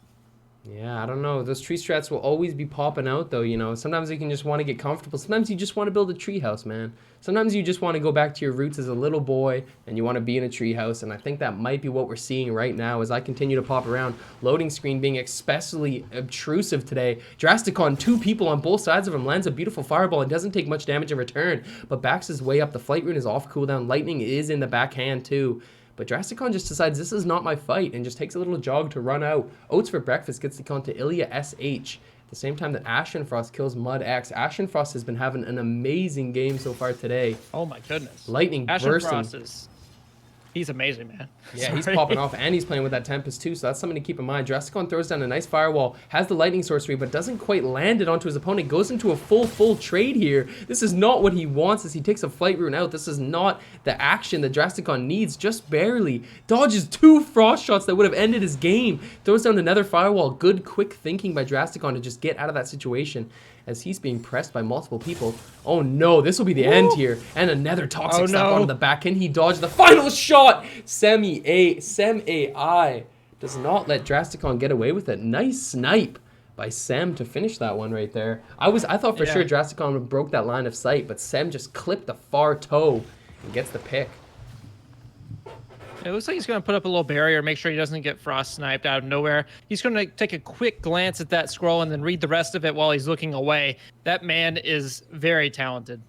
Yeah, I don't know. Those tree strats will always be popping out, though, you know. Sometimes you can just want to get comfortable. Sometimes you just want to build a tree house, man. Sometimes you just want to go back to your roots as a little boy, and you want to be in a tree house, and I think that might be what we're seeing right now as I continue to pop around. Loading screen being especially obtrusive today. Drasticon, 2 people on both sides of him, lands a beautiful fireball and doesn't take much damage in return, but backs his way up. The Flight Rune is off cooldown. Lightning is in the backhand, too. But Drasticon just decides this is not my fight and just takes a little jog to run out. Oats for breakfast gets the kill to Ilya SH. At the same time that Ashenfrost kills Mud X. Ashenfrost has been having an amazing game so far today. Oh my goodness. Lightning bursting. He's amazing, man. Yeah, he's popping off, and he's playing with that Tempest too, so that's something to keep in mind. Drasticon throws down a nice firewall, has the lightning sorcery, but doesn't quite land it onto his opponent. Goes into a full trade here. This is not what he wants as he takes a Flight Rune out. This is not the action that Drasticon needs, just barely. Dodges 2 frost shots that would have ended his game. Throws down another firewall. Good, quick thinking by Drasticon to just get out of that situation as he's being pressed by multiple people. Oh no, this will be the end here. And another toxic slap onto the back. Can he dodge the final shot? Sem AI does not let Drasticon get away with it. Nice snipe by Sem to finish that one right there. I thought for sure Drasticon broke that line of sight, but Sem just clipped the far toe and gets the pick. It looks like he's going to put up a little barrier, make sure he doesn't get frost sniped out of nowhere. He's going to take a quick glance at that scroll and then read the rest of it while he's looking away. That man is very talented.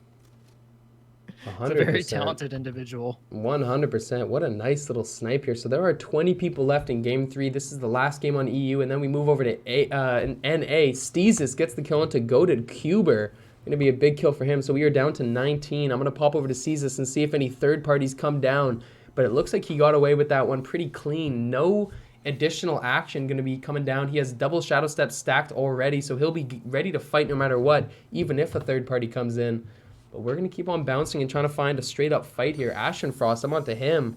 100%. He's a very talented individual. 100%. What a nice little snipe here. So there are 20 people left in Game 3. This is the last game on EU, and then we move over to NA. Steezus gets the kill into Goated Cuber. Going to be a big kill for him. So we are down to 19. I'm going to pop over to Steezus and see if any third parties come down. But it looks like he got away with that one pretty clean. No additional action going to be coming down. He has double Shadow Step stacked already, so he'll be ready to fight no matter what, even if a third party comes in. But we're going to keep on bouncing and trying to find a straight-up fight here. Ashenfrost, I'm on to him.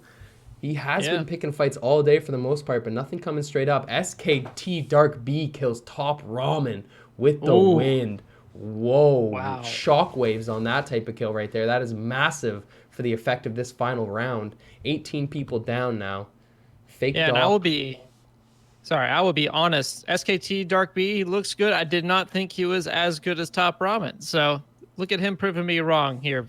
He has been picking fights all day for the most part, but nothing coming straight up. SKT Dark B kills Top Ramen with the wind. Whoa. Wow. Shockwaves on that type of kill right there. That is massive for the effect of this final round. 18 people down now. Fake dog. And I will be honest. SKT Dark B looks good. I did not think he was as good as Top Ramen. So look at him proving me wrong here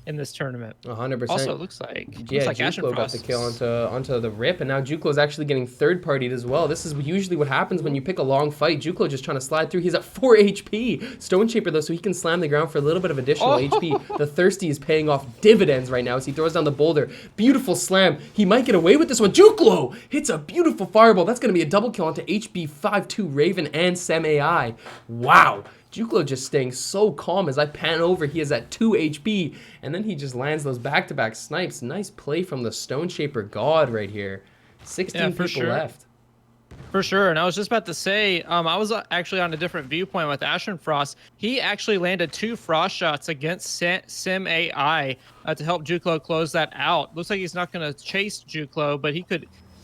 in this tournament. 100%. Also, it looks like Juklo got the kill onto the rip, and now Juklo is actually getting third-partied as well. This is usually what happens when you pick a long fight. Juklo just trying to slide through. He's at 4 HP. Stone Shaper, though, so he can slam the ground for a little bit of additional HP. The Thirsty is paying off dividends right now as he throws down the boulder. Beautiful slam. He might get away with this one. Juklo hits a beautiful fireball. That's going to be a double kill onto HB 5-2 Raven and Sem AI. Wow. Juklo just staying so calm as I pan over. He is at 2 HP, and then he just lands those back-to-back snipes. Nice play from the Stone Shaper God right here. 16 for people sure. left. For sure. And I was just about to say, I was actually on a different viewpoint with Ashen Frost. He actually landed 2 frost shots against Sim AI to help Juklo close that out. Looks like he's not going to chase Juklo, but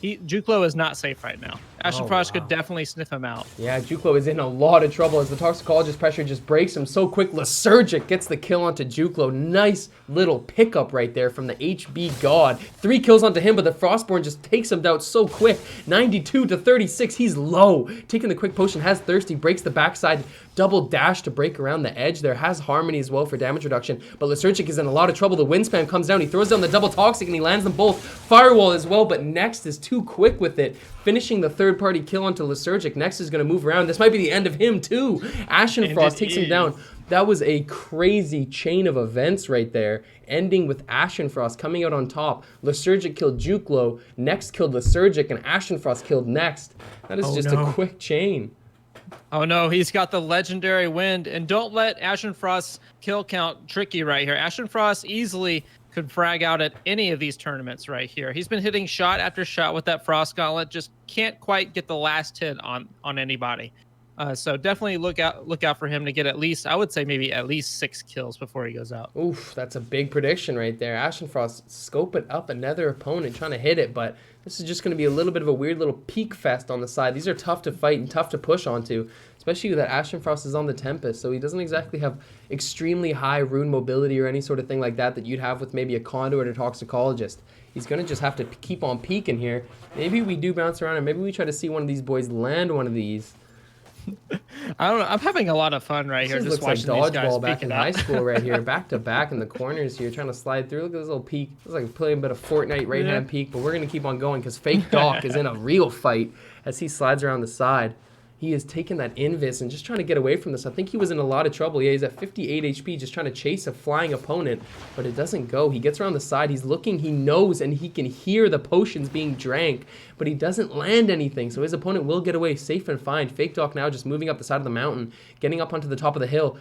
Juklo is not safe right now. Ashen Oh, Frost could wow. definitely sniff him out. Yeah, Juklo is in a lot of trouble as the Toxicologist pressure just breaks him so quick. Lysergic gets the kill onto Juklo. Nice little pickup right there from the HB God. 3 kills onto him, but the Frostborn just takes him down so quick. 92 to 36, he's low. Taking the quick potion, has Thirsty, breaks the backside, double dash to break around the edge. There has Harmony as well for damage reduction, but Lysergic is in a lot of trouble. The wind spam comes down, he throws down the double Toxic and he lands them both. Firewall as well, but Next is too quick with it, finishing the third party kill onto Lysergic. Next is going to move around. This might be the end of him too. Ashen Frost takes him down. That was a crazy chain of events right there, ending with Ashen Frost coming out on top. Lysergic killed Juklo, Next killed Lysergic, and Ashen Frost killed Next. That is just a quick chain. Oh no, he's got the legendary wind, and don't let Ashen Frost's kill count trick you right here. Ashen Frost easily could frag out at any of these tournaments right here. He's been hitting shot after shot with that Frost Gauntlet, just can't quite get the last hit on anybody. So definitely look out for him to get at least, I would say maybe at least 6 kills before he goes out. Oof, that's a big prediction right there. Ashen Frost scoping up another opponent, trying to hit it, but this is just going to be a little bit of a weird little peak fest on the side. These are tough to fight and tough to push onto, especially that Ashen Frost is on the Tempest, so he doesn't exactly have extremely high rune mobility or any sort of thing like that that you'd have with maybe a Conduit or Toxicologist. He's going to just have to keep on peeking here. Maybe we do bounce around, and maybe we try to see one of these boys land one of these. I don't know. I'm having a lot of fun right here. Just looks like watching these guys dodgeball back in out. high school right here. Back to back in the corners here, trying to slide through. Look at this little peek. It's like playing a bit of Fortnite right hand peek, but we're going to keep on going because Fake Doc is in a real fight as he slides around the side. He is taking that invis and just trying to get away from this. I think he was in a lot of trouble. Yeah, he's at 58 HP just trying to chase a flying opponent, but it doesn't go. He gets around the side. He's looking. He knows and he can hear the potions being drank, but he doesn't land anything, so his opponent will get away safe and fine. Fake Doc now just moving up the side of the mountain, getting up onto the top of the hill.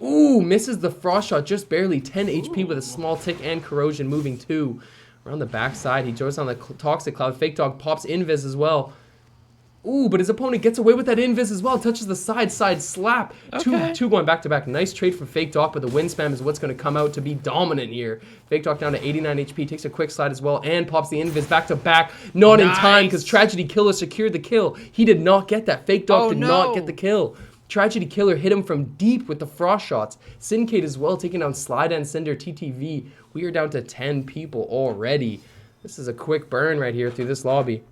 Ooh, misses the frost shot just barely. 10 HP with a small tick and corrosion moving too. Around the backside, he throws on the Toxic Cloud. Fake Dog pops invis as well. Ooh, but his opponent gets away with that invis as well. Touches the side slap. Okay. Two going back to back. Nice trade from Fake Doc, but the wind spam is what's going to come out to be dominant here. Fake Doc down to 89 HP, takes a quick slide as well, and pops the invis back to back. Not in time because Tragedy Killer secured the kill. He did not get that. Fake Doc did not get the kill. Tragedy Killer hit him from deep with the frost shots. Syndicate as well, taking down Slide and Cinder TTV. We are down to 10 people already. This is a quick burn right here through this lobby.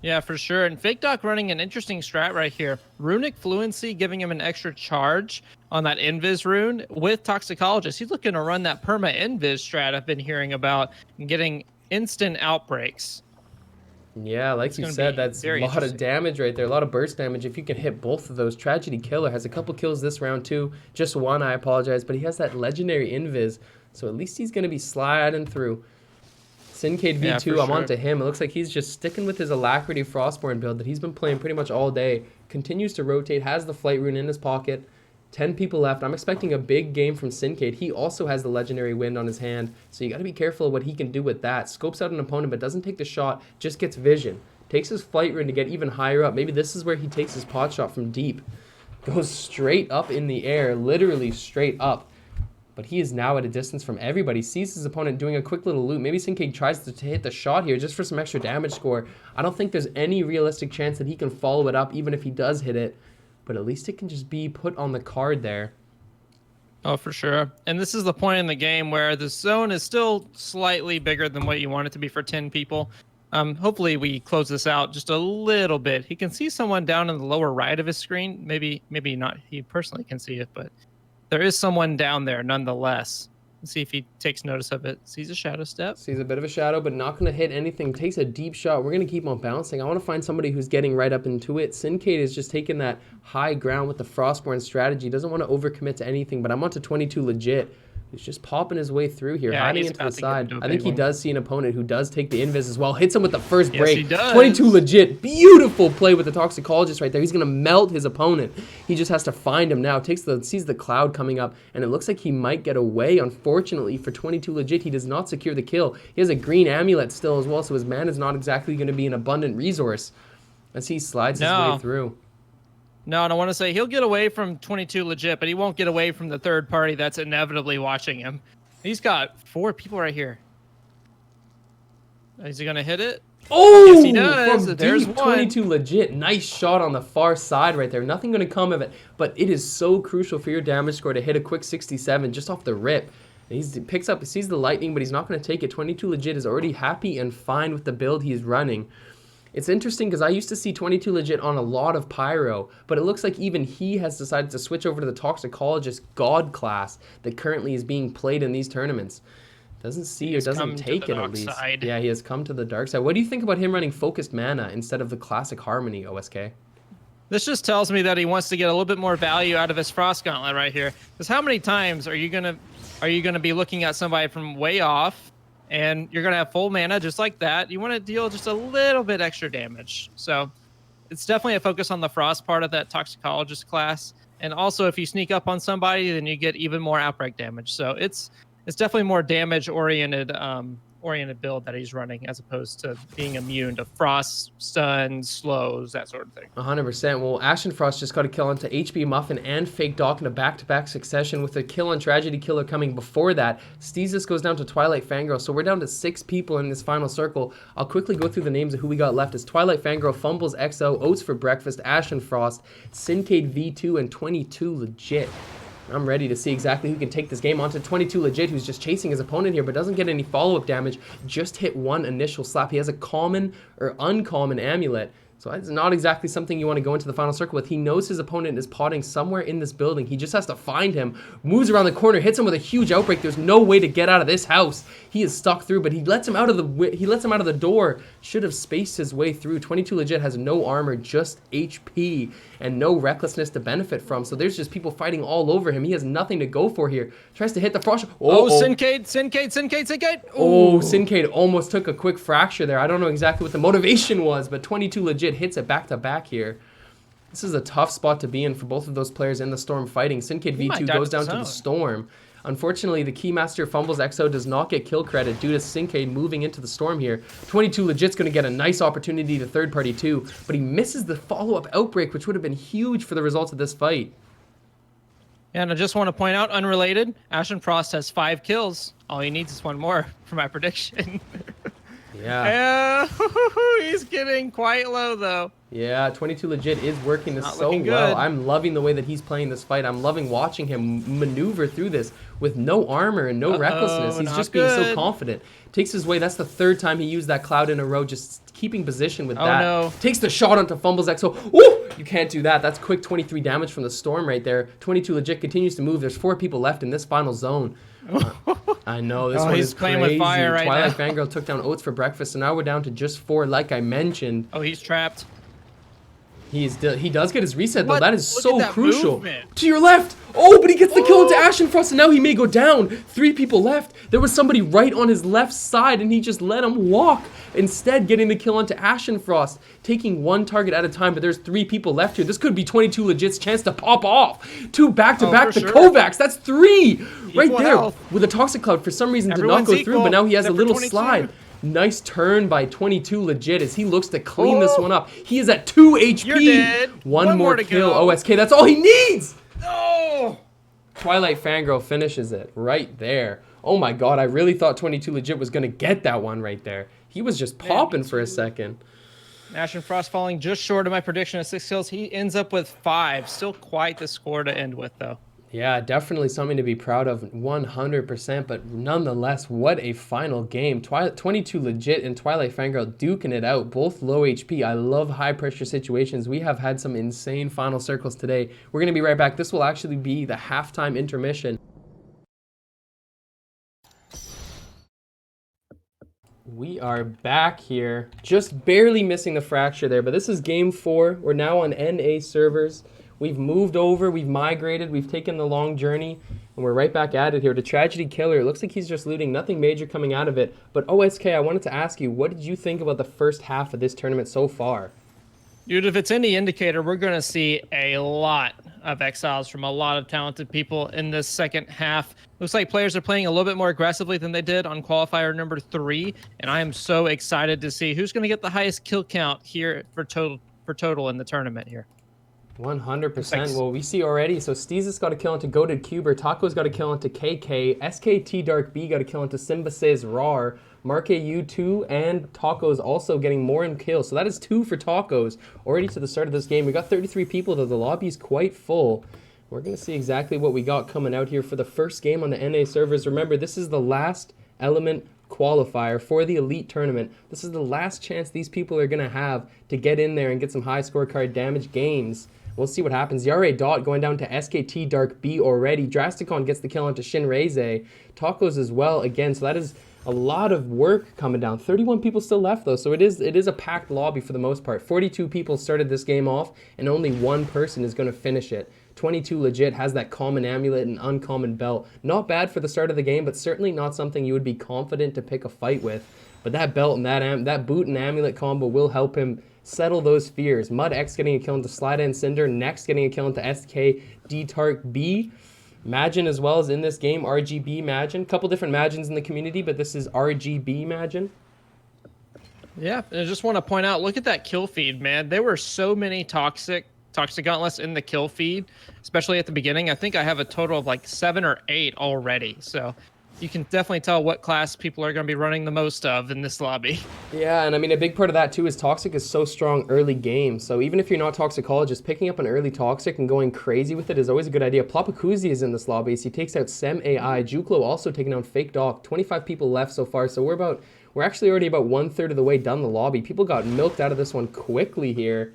Yeah, for sure. And Fake Doc running an interesting strat right here. Runic Fluency giving him an extra charge on that Invis rune with Toxicologist. He's looking to run that Perma Invis strat I've been hearing about and getting instant outbreaks. Yeah, like you said, that's a lot of damage right there. A lot of burst damage. If you can hit both of those. Tragedy Killer has a couple kills this round too. Just one, I apologize. But he has that legendary Invis. So at least he's going to be sliding through. Syncade V2, I'm onto him. It looks like he's just sticking with his Alacrity Frostborn build that he's been playing pretty much all day. Continues to rotate, has the Flight Rune in his pocket. 10 people left. I'm expecting a big game from Syncade. He also has the Legendary Wind on his hand, so you got to be careful of what he can do with that. Scopes out an opponent, but doesn't take the shot, just gets vision. Takes his Flight Rune to get even higher up. Maybe this is where he takes his pot shot from deep. Goes straight up in the air, literally straight up. But he is now at a distance from everybody. Sees his opponent doing a quick little loop. Maybe Syncade tries to hit the shot here just for some extra damage score. I don't think there's any realistic chance that he can follow it up even if he does hit it. But at least it can just be put on the card there. Oh, for sure. And this is the point in the game where the zone is still slightly bigger than what you want it to be for 10 people. Hopefully we close this out just a little bit. He can see someone down in the lower right of his screen. Maybe not. He personally can see it, but there is someone down there nonetheless. Let's see if he takes notice of it. Sees a shadow step. Sees a bit of a shadow, but not going to hit anything. Takes a deep shot. We're going to keep on bouncing. I want to find somebody who's getting right up into it. Syncade is just taking that high ground with the Frostborn strategy. Doesn't want to overcommit to anything, but I'm on to 22 legit. He's just popping his way through here, Yeah, hiding he's into the about to get side. into a I think big he one. does see an opponent who does take the invis as well. Hits him with the first break. Yes, he does. 22 legit. Beautiful play with the Toxicologist right there. He's going to melt his opponent. He just has to find him now. Sees the cloud coming up, and it looks like he might get away. Unfortunately for 22 legit, he does not secure the kill. He has a green amulet still as well, so his mana is not exactly going to be an abundant resource as he slides his way through. No, and I want to say he'll get away from 22 legit, but he won't get away from the third party that's inevitably watching him. He's got 4 people right here. Is he going to hit it? Oh, yes, he does. From There's deep, one. 22 legit. Nice shot on the far side right there. Nothing going to come of it, but it is so crucial for your damage score to hit a quick 67 just off the rip. He picks up, sees the lightning, but he's not going to take it. 22 legit is already happy and fine with the build he's running. It's interesting because I used to see 22 legit on a lot of pyro, but it looks like even he has decided to switch over to the Toxicologist God class that currently is being played in these tournaments. Doesn't see or doesn't take it at least. Yeah, he has come to the dark side. What do you think about him running focused mana instead of the classic Harmony, OSK? This just tells me that he wants to get a little bit more value out of his Frost Gauntlet right here. Because how many times are you gonna be looking at somebody from way off, and you're gonna have full mana just like that? You want to deal just a little bit extra damage. So it's definitely a focus on the Frost part of that Toxicologist class. And also, if you sneak up on somebody, then you get even more outbreak damage. So it's definitely more damage oriented build that he's running, as opposed to being immune to frost, stun, slows, that sort of thing. 100%. Well, Ashen Frost just got a kill onto HB Muffin and Fake Doc in a back-to-back succession with a kill on Tragedy Killer coming before that. Steezus goes down to Twilight Fangirl, so we're down to 6 people in this final circle. I'll quickly go through the names of who we got left. It's Twilight Fangirl, Fumbles XO, Oats for Breakfast, Ashen Frost, Syncade V2, and 22 legit. I'm ready to see exactly who can take this game onto 22 legit, who's just chasing his opponent here, but doesn't get any follow-up damage. Just hit one initial slap. He has a common or uncommon amulet, so it's not exactly something you want to go into the final circle with. He knows his opponent is potting somewhere in this building. He just has to find him, moves around the corner, hits him with a huge outbreak. There's no way to get out of this house. He is stuck through, but he lets him out of the door. Should have spaced his way through. 22 legit has no armor, just HP, and no recklessness to benefit from. So there's just people fighting all over him. He has nothing to go for here. Tries to hit the frost. Oh, Syncade. Oh, Syncade almost took a quick fracture there. I don't know exactly what the motivation was, but 22 legit hits it back to back here. This is a tough spot to be in for both of those players in the storm fighting. Syncade V2 goes down to the storm. Unfortunately, the Keymaster Fumbles XO does not get kill credit due to Syncade moving into the storm here. 22 legit's going to get a nice opportunity to third party too, but he misses the follow-up outbreak, which would have been huge for the results of this fight. And I just want to point out, unrelated, Ashen Frost has 5 kills. All he needs is one more for my prediction. Yeah. He's getting quite low though. Yeah, 22 legit is working this so looking well. good. I'm loving the way that he's playing this fight. I'm loving watching him maneuver through this with no armor and no recklessness. He's just being so confident. Takes his way. That's the 3rd time he used that cloud in a row, just keeping position with that. No. Takes the shot onto Fumbles XO. Woo! You can't do that. That's quick 23 damage from the storm right there. 22 legit continues to move. There's 4 people left in this final zone. I know, this one is playing crazy. with fire right Twilight now. Fangirl took down Oats for breakfast, so now we're down to just 4, like I mentioned. Oh, he's trapped. He does get his reset, though. What? That is Look so at that crucial. movement. To your left. Oh, but he gets the kill into Ashen Frost, and now he may go down. 3 people left. There was somebody right on his left side, and he just let him walk. Instead, getting the kill onto Ashen Frost, taking 1 target at a time, but there's 3 people left here. This could be 22 legit's chance to pop off. 2 back-to-back, the Kovacs. That's 3 right there. Health. With a Toxic Cloud, for some reason, Everyone's did not go through, equal, but now he has a except for little 22. slide. Nice turn by 22 legit as he looks to clean this one up. He is at 2 HP. You're dead. One more to kill. go. OSK, that's all he needs. No. Twilight Fangirl finishes it right there. Oh my god, I really thought 22 legit was going to get that one right there. He was just popping for a second. Ashen Frost falling just short of my prediction of 6 kills. He ends up with 5. Still quite the score to end with, though. Yeah, definitely something to be proud of, 100%, but nonetheless, what a final game. 22 legit and Twilight Fangirl duking it out, both low HP. I love high-pressure situations. We have had some insane final circles today. We're going to be right back. This will actually be the halftime intermission. We are back here, just barely missing the fracture there, but this is game 4. We're now on NA servers. We've moved over, we've migrated, we've taken the long journey, and we're right back at it here. The Tragedy Killer, it looks like he's just looting, nothing major coming out of it. But OSK, I wanted to ask you, what did you think about the first half of this tournament so far? Dude, if it's any indicator, we're going to see a lot of exiles from a lot of talented people in this second half. Looks like players are playing a little bit more aggressively than they did on qualifier number 3, and I am so excited to see who's going to get the highest kill count here for total in the tournament here. 100%. Well, we see already. So Steezus got a kill into Goated Cuber, Taco's got a kill into KK, SKT Dark B got a kill into Simba Says Rar, Marke U2 and Tacos also getting more in kills. So that is 2 for Tacos already to the start of this game. We got 33 people, though the lobby is quite full. We're going to see exactly what we got coming out here for the first game on the NA servers. Remember, this is the last element qualifier for the Elite Tournament. This is the last chance these people are going to have to get in there and get some high scorecard damage games. We'll see what happens. Yare Dot going down to SKT Dark B already. Drasticon gets the kill onto Shinreze. Tacos as well again. So that is a lot of work coming down. 31 people still left though, so it is a packed lobby for the most part. 42 people started this game off, and only 1 person is going to finish it. 22 legit has that common amulet and uncommon belt. Not bad for the start of the game, but certainly not something you would be confident to pick a fight with. But that belt and that boot and amulet combo will help him settle those fears. Mud X getting a kill into Slide and Cinder. Next getting a kill into SK D-Tark B. Magin as well as in this game. RGB Magin. Couple different Magins in the community, but this is RGB Magin. Yeah, and I just want to point out, look at that kill feed, man. There were so many toxic gauntlets in the kill feed, especially at the beginning. I think I have a total of like 7 or 8 already. So you can definitely tell what class people are going to be running the most of in this lobby. Yeah, and I mean, a big part of that too is Toxic is so strong early game. So even if you're not Toxicologist, picking up an early Toxic and going crazy with it is always a good idea. Plapakuzi is in this lobby, so he takes out Sem AI. Juklo also taking down Fake Doc. 25 people left so far, so we're actually already about 1/3 of the way down the lobby. People got milked out of this one quickly here.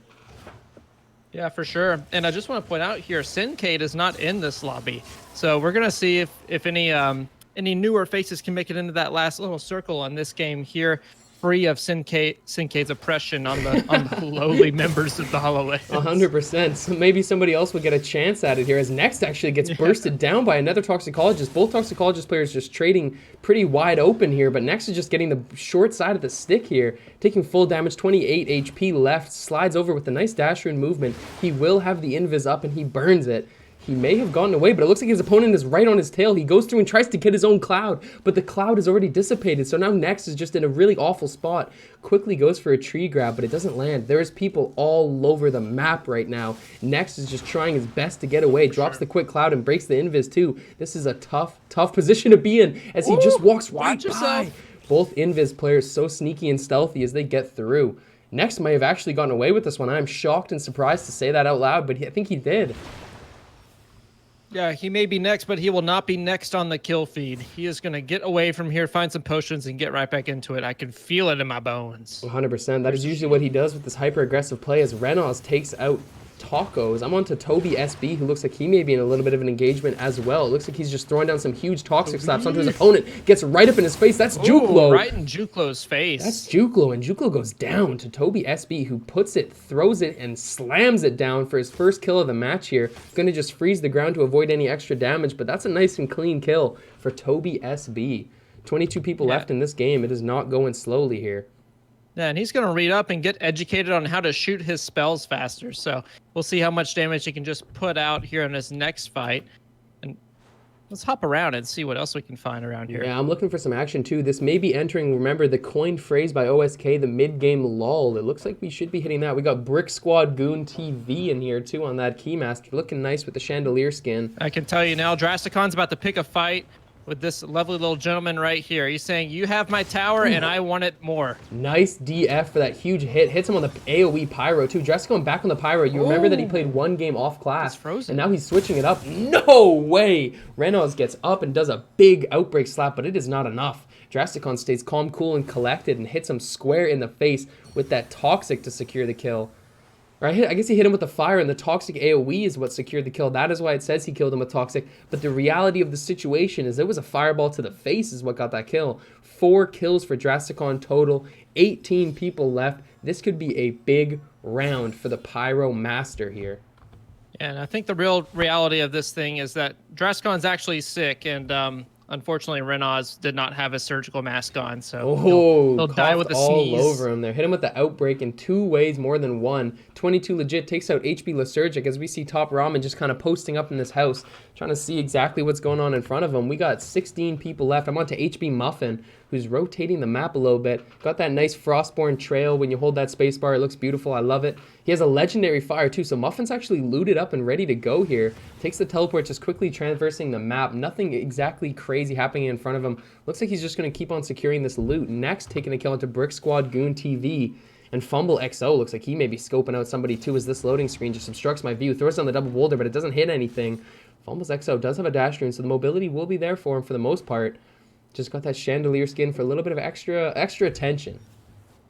Yeah, for sure. And I just want to point out here, Syncade is not in this lobby. So we're going to see if any newer faces can make it into that last little circle on this game here, free of Syncade's oppression on the lowly members of the HoloLens. 100%. So maybe somebody else will get a chance at it here, as Next actually gets bursted down by another Toxicologist. Both Toxicologist players just trading pretty wide open here, but Next is just getting the short side of the stick here, taking full damage, 28 HP left, slides over with a nice dash rune movement. He will have the invis up and he burns it. He may have gotten away, but it looks like his opponent is right on his tail. He goes through and tries to get his own cloud, but the cloud is already dissipated. So now Next is just in a really awful spot. Quickly goes for a tree grab, but it doesn't land. There's people all over the map right now. Next is just trying his best to get away. Drops the quick cloud and breaks the invis too. This is a tough position to be in as he just walks right by. Both invis players so sneaky and stealthy as they get through. Next may have actually gotten away with this one. I'm shocked and surprised to say that out loud, but I think he did. Yeah, he may be next, but he will not be next on the kill feed. He is going to get away from here, find some potions, and get right back into it. I can feel it in my bones. 100%. That is usually what he does with this hyper-aggressive play as Renos takes out Tacos. I'm on to Toby SB, who looks like he may be in a little bit of an engagement as well. It looks like he's just throwing down some huge toxic slaps onto his opponent. Gets right up in his face. That's Juklo. Right in Juklo's face. That's Juklo, and Juklo goes down to Toby SB, who puts it, throws it, and slams it down for his first kill of the match here. Gonna just freeze the ground to avoid any extra damage, but that's a nice and clean kill for Toby SB. 22 people left in this game. It is not going slowly here. Yeah, and he's going to read up and get educated on how to shoot his spells faster. So we'll see how much damage he can just put out here in his next fight. And let's hop around and see what else we can find around here. Yeah, I'm looking for some action too. This may be entering, remember, the coined phrase by OSK, the mid-game lull. It looks like we should be hitting that. We got Brick Squad Goon TV in here too on that Keymaster. Looking nice with the chandelier skin. I can tell you now, Drasticon's about to pick a fight with this lovely little gentleman right here. He's saying, you have my tower and I want it more. Nice DF for that huge hit. Hits him on the AoE Pyro too. Dress going back on the Pyro. You remember that he played 1 game off class. It's frozen. And now he's switching it up. No way! Renos gets up and does a big outbreak slap, but it is not enough. Drasticon stays calm, cool, and collected and hits him square in the face with that Toxic to secure the kill. Or I guess he hit him with the fire, and the Toxic AoE is what secured the kill. That is why it says he killed him with Toxic. But the reality of the situation is there was a fireball to the face is what got that kill. 4 kills for Drasticon total. 18 people left. This could be a big round for the Pyro Master here. And I think the real reality of this thing is that Drascon's actually sick, and unfortunately, Renaz did not have a surgical mask on, so Oh, he'll die coughed with a all sneeze. over him there. Hit him with the outbreak in 2 ways more than one. 22 legit takes out HB Lysergic as we see Top Ramen just kind of posting up in this house, trying to see exactly what's going on in front of him. We got 16 people left. I'm on to HB Muffin, who's rotating the map a little bit. Got that nice Frostborn trail. When you hold that spacebar, it looks beautiful. I love it. He has a legendary fire too, so Muffin's actually looted up and ready to go here. Takes the teleport, just quickly traversing the map. Nothing exactly crazy happening in front of him. Looks like he's just going to keep on securing this loot. Next, taking a kill into Brick Squad Goon TV. And Fumble XO looks like he may be scoping out somebody too, as this loading screen just obstructs my view. Throws down the double boulder, but it doesn't hit anything. Fumbles XO does have a dash rune, so the mobility will be there for him for the most part. Just got that chandelier skin for a little bit of extra attention.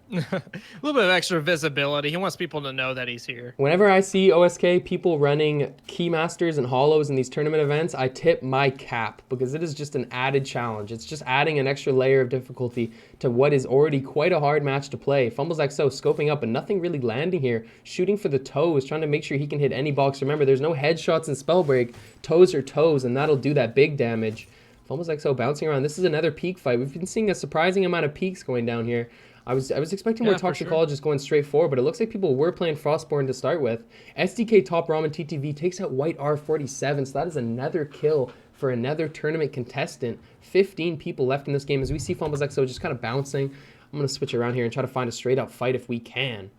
A little bit of extra visibility. He wants people to know that he's here. Whenever I see OSK people running Keymasters and Hollows in these tournament events, I tip my cap because it is just an added challenge. It's just adding an extra layer of difficulty to what is already quite a hard match to play. Fumbles XO scoping up, but nothing really landing here. Shooting for the toes, trying to make sure he can hit any box. Remember, there's no headshots in Spellbreak. Toes are toes, and that'll do that big damage. Fumbles XO bouncing around. This is another peak fight. We've been seeing a surprising amount of peaks going down here. I was expecting more toxicologists going straight forward, but it looks like people were playing Frostborn to start with. SDK Top Ramen TTV takes out White R47, so that is another kill for another tournament contestant. 15 people left in this game as we see Fumbles XO just kind of bouncing. I'm going to switch around here and try to find a straight up fight if we can.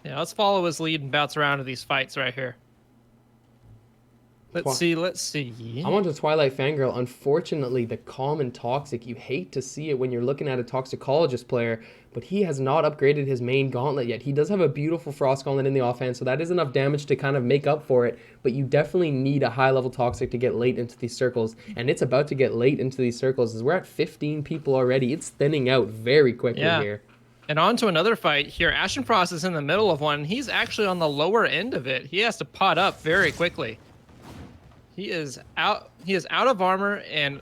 Yeah, let's follow his lead and bounce around to these fights right here. Let's see. I'm on to Twilight Fangirl. Unfortunately, the common toxic, you hate to see it when you're looking at a toxicologist player, but he has not upgraded his main gauntlet yet. He does have a beautiful Frost Gauntlet in the offhand, so that is enough damage to kind of make up for it, but you definitely need a high-level toxic to get late into these circles, and it's about to get late into these circles as we're at 15 people already. It's thinning out very quickly here. And on to another fight here. Ashenfrost is in the middle of one. He's actually on the lower end of it. He has to pot up very quickly. He is out of armor and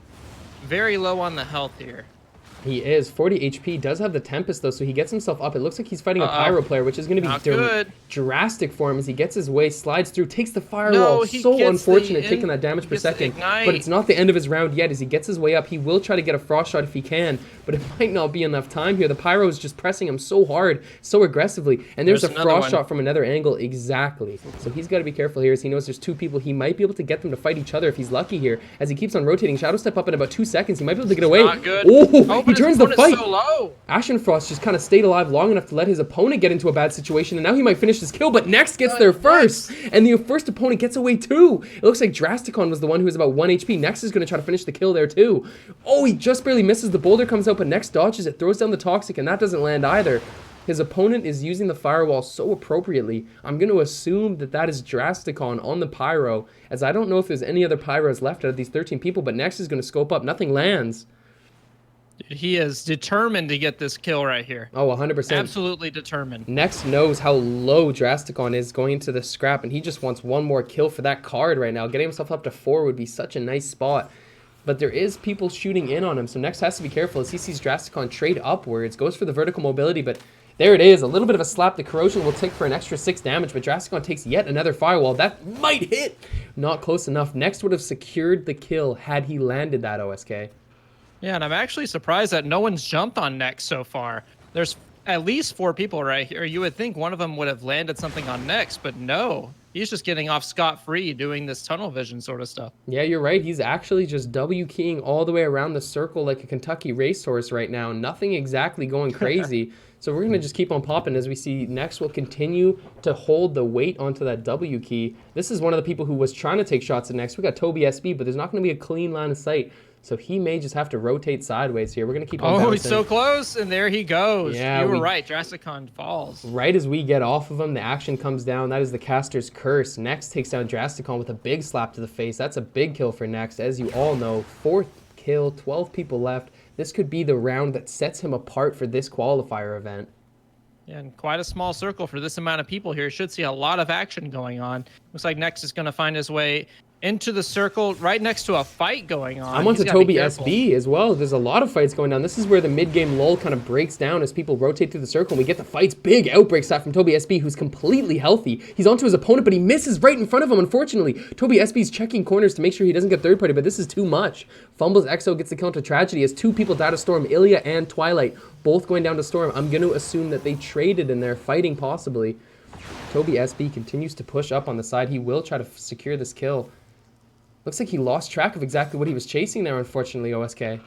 very low on the health here. He is 40 HP, does have the Tempest though, so he gets himself up. It looks like he's fighting a Pyro player, which is going to be drastic for him as he gets his way, slides through, takes the firewall. So unfortunate taking that damage per second, but it's not the end of his round yet. As he gets his way up, he will try to get a frost shot if he can, but it might not be enough time here. The Pyro is just pressing him so hard, so aggressively, and there's a frost shot from another angle. Exactly. So he's got to be careful here as he knows there's two people. He might be able to get them to fight each other if he's lucky here. As he keeps on rotating, Shadow Step up in about 2 seconds. He might be able to get away. Not good. Oh, he turns the fight. So low. Ashenfrost just kind of stayed alive long enough to let his opponent get into a bad situation, and now he might finish his kill, but Next gets there first, and the first opponent gets away too. It looks like Drasticon was the one who was about 1 HP. Next is going to try to finish the kill there too. Oh, he just barely misses. The boulder comes out, but Next dodges it, throws down the Toxic, and that doesn't land either. His opponent is using the Firewall so appropriately. I'm going to assume that that is Drasticon on the Pyro, as I don't know if there's any other Pyros left out of these 13 people, but Next is going to scope up. Nothing lands. He is determined to get this kill right here. Oh, 100%. Absolutely determined. Next knows how low Drasticon is going into the scrap, and he just wants one more kill for that card right now. Getting himself up to 4 would be such a nice spot. But there is people shooting in on him, so Next has to be careful as he sees Drasticon trade upwards. Goes for the vertical mobility, but there it is. A little bit of a slap. The corrosion will take for an extra 6 damage, but Drasticon takes yet another firewall. That might hit. Not close enough. Next would have secured the kill had he landed that OSK. Yeah, and I'm actually surprised that no one's jumped on Next so far. There's at least 4 people right here. You would think one of them would have landed something on Next, but no. He's just getting off scot-free doing this tunnel vision sort of stuff. Yeah, you're right. He's actually just W-keying all the way around the circle like a Kentucky racehorse right now. Nothing exactly going crazy. So we're going to just keep on popping as we see Next will continue to hold the weight onto that W key. This is one of the people who was trying to take shots at Next. We got Toby SB, but there's not going to be a clean line of sight. So he may just have to rotate sideways here. We're going to keep on bouncing. He's so close, and there he goes. Yeah, you were right. Drasticon falls. Right as we get off of him, the action comes down. That is the caster's curse. Next takes down Drasticon with a big slap to the face. That's a big kill for Next. As you all know, 4th kill, 12 people left. This could be the round that sets him apart for this qualifier event. Yeah, and quite a small circle for this amount of people here. Should see a lot of action going on. Looks like Next is going to find his way into the circle right next to a fight going on. I'm on to He's gotta be Toby careful. SB as well. There's a lot of fights going down. This is where the mid-game lull kind of breaks down as people rotate through the circle, and we get the fights. Big outbreak shot from Toby SB, who's completely healthy. He's onto his opponent, but he misses right in front of him, unfortunately. Toby SB's checking corners to make sure he doesn't get third party, but this is too much. Fumbles Exo, gets the counter tragedy as 2 people die to Storm, Ilya and Twilight, both going down to Storm. I'm going to assume that they traded and they're fighting possibly. Toby SB continues to push up on the side. He will try to secure this kill. Looks like he lost track of exactly what he was chasing there, unfortunately, OSK.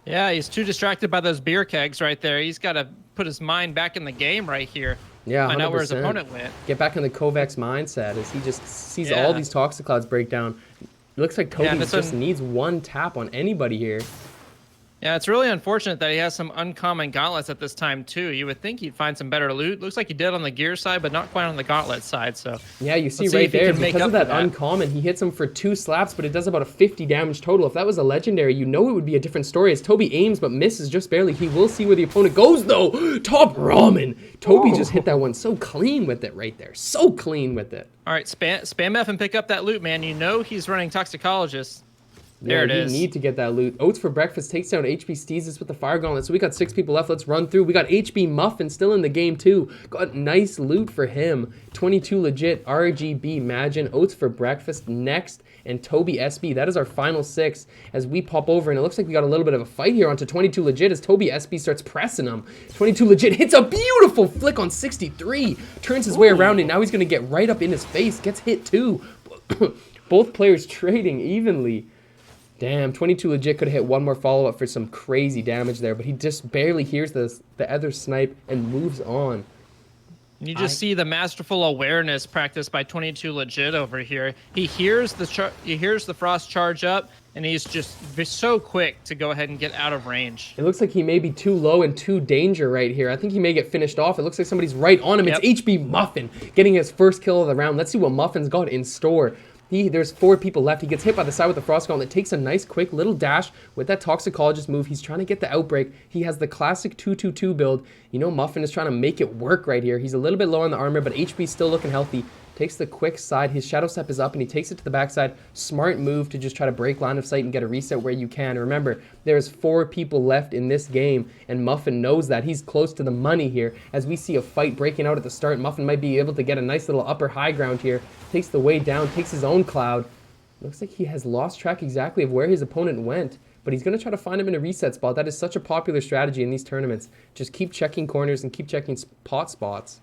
Yeah, he's too distracted by those beer kegs right there. He's got to put his mind back in the game right here. Yeah, 100%. Find out where his opponent went. Get back in the Kovacs mindset as he just sees all these Toxic Clouds break down. It looks like Toby just needs one tap on anybody here. Yeah, it's really unfortunate that he has some uncommon gauntlets at this time, too. You would think he'd find some better loot. Looks like he did on the gear side, but not quite on the gauntlet side. So yeah, you see right there, because of that uncommon, he hits him for 2 slaps, but it does about a 50 damage total. If that was a legendary, you know it would be a different story. As Toby aims, but misses just barely. He will see where the opponent goes, though. Top ramen. Toby just hit that one so clean with it right there. So clean with it. All right, spam F and pick up that loot, man. You know he's running Toxicologist. There it is. You need to get that loot. Oats for breakfast takes down HB Steezus with the fire gauntlet. So we got 6 people left. Let's run through. We got HB Muffin still in the game too. Got nice loot for him. 22 legit. RGB Magin. Oats for breakfast next. And Toby SB. That is our final 6 as we pop over. And it looks like we got a little bit of a fight here onto 22 legit as Toby SB starts pressing him. 22 legit hits a beautiful flick on 63. Turns his way around and now he's going to get right up in his face. Gets hit too. Both players trading evenly. Damn, 22 legit could have hit one more follow-up for some crazy damage there, but he just barely hears the other snipe and moves on. You just see the masterful awareness practiced by 22 legit over here. He hears the frost charge up, and he's just so quick to go ahead and get out of range. It looks like he may be too low and too danger right here. I think he may get finished off. It looks like somebody's right on him. It's HB Muffin getting his first kill of the round. Let's see what Muffin's got in store. There's 4 people left. He gets hit by the side with the Frost Gauntlet. Takes a nice quick little dash with that Toxicologist move. He's trying to get the outbreak. He has the classic 2-2-2 build. You know Muffin is trying to make it work right here. He's a little bit low on the armor, but HB's still looking healthy. Takes the quick side. His Shadow Step is up, and he takes it to the backside. Smart move to just try to break line of sight and get a reset where you can. Remember, there's 4 people left in this game, and Muffin knows that. He's close to the money here. As we see a fight breaking out at the start, Muffin might be able to get a nice little upper high ground here. Takes the way down, takes his own cloud. Looks like he has lost track exactly of where his opponent went, but he's going to try to find him in a reset spot. That is such a popular strategy in these tournaments. Just keep checking corners and keep checking pot spots.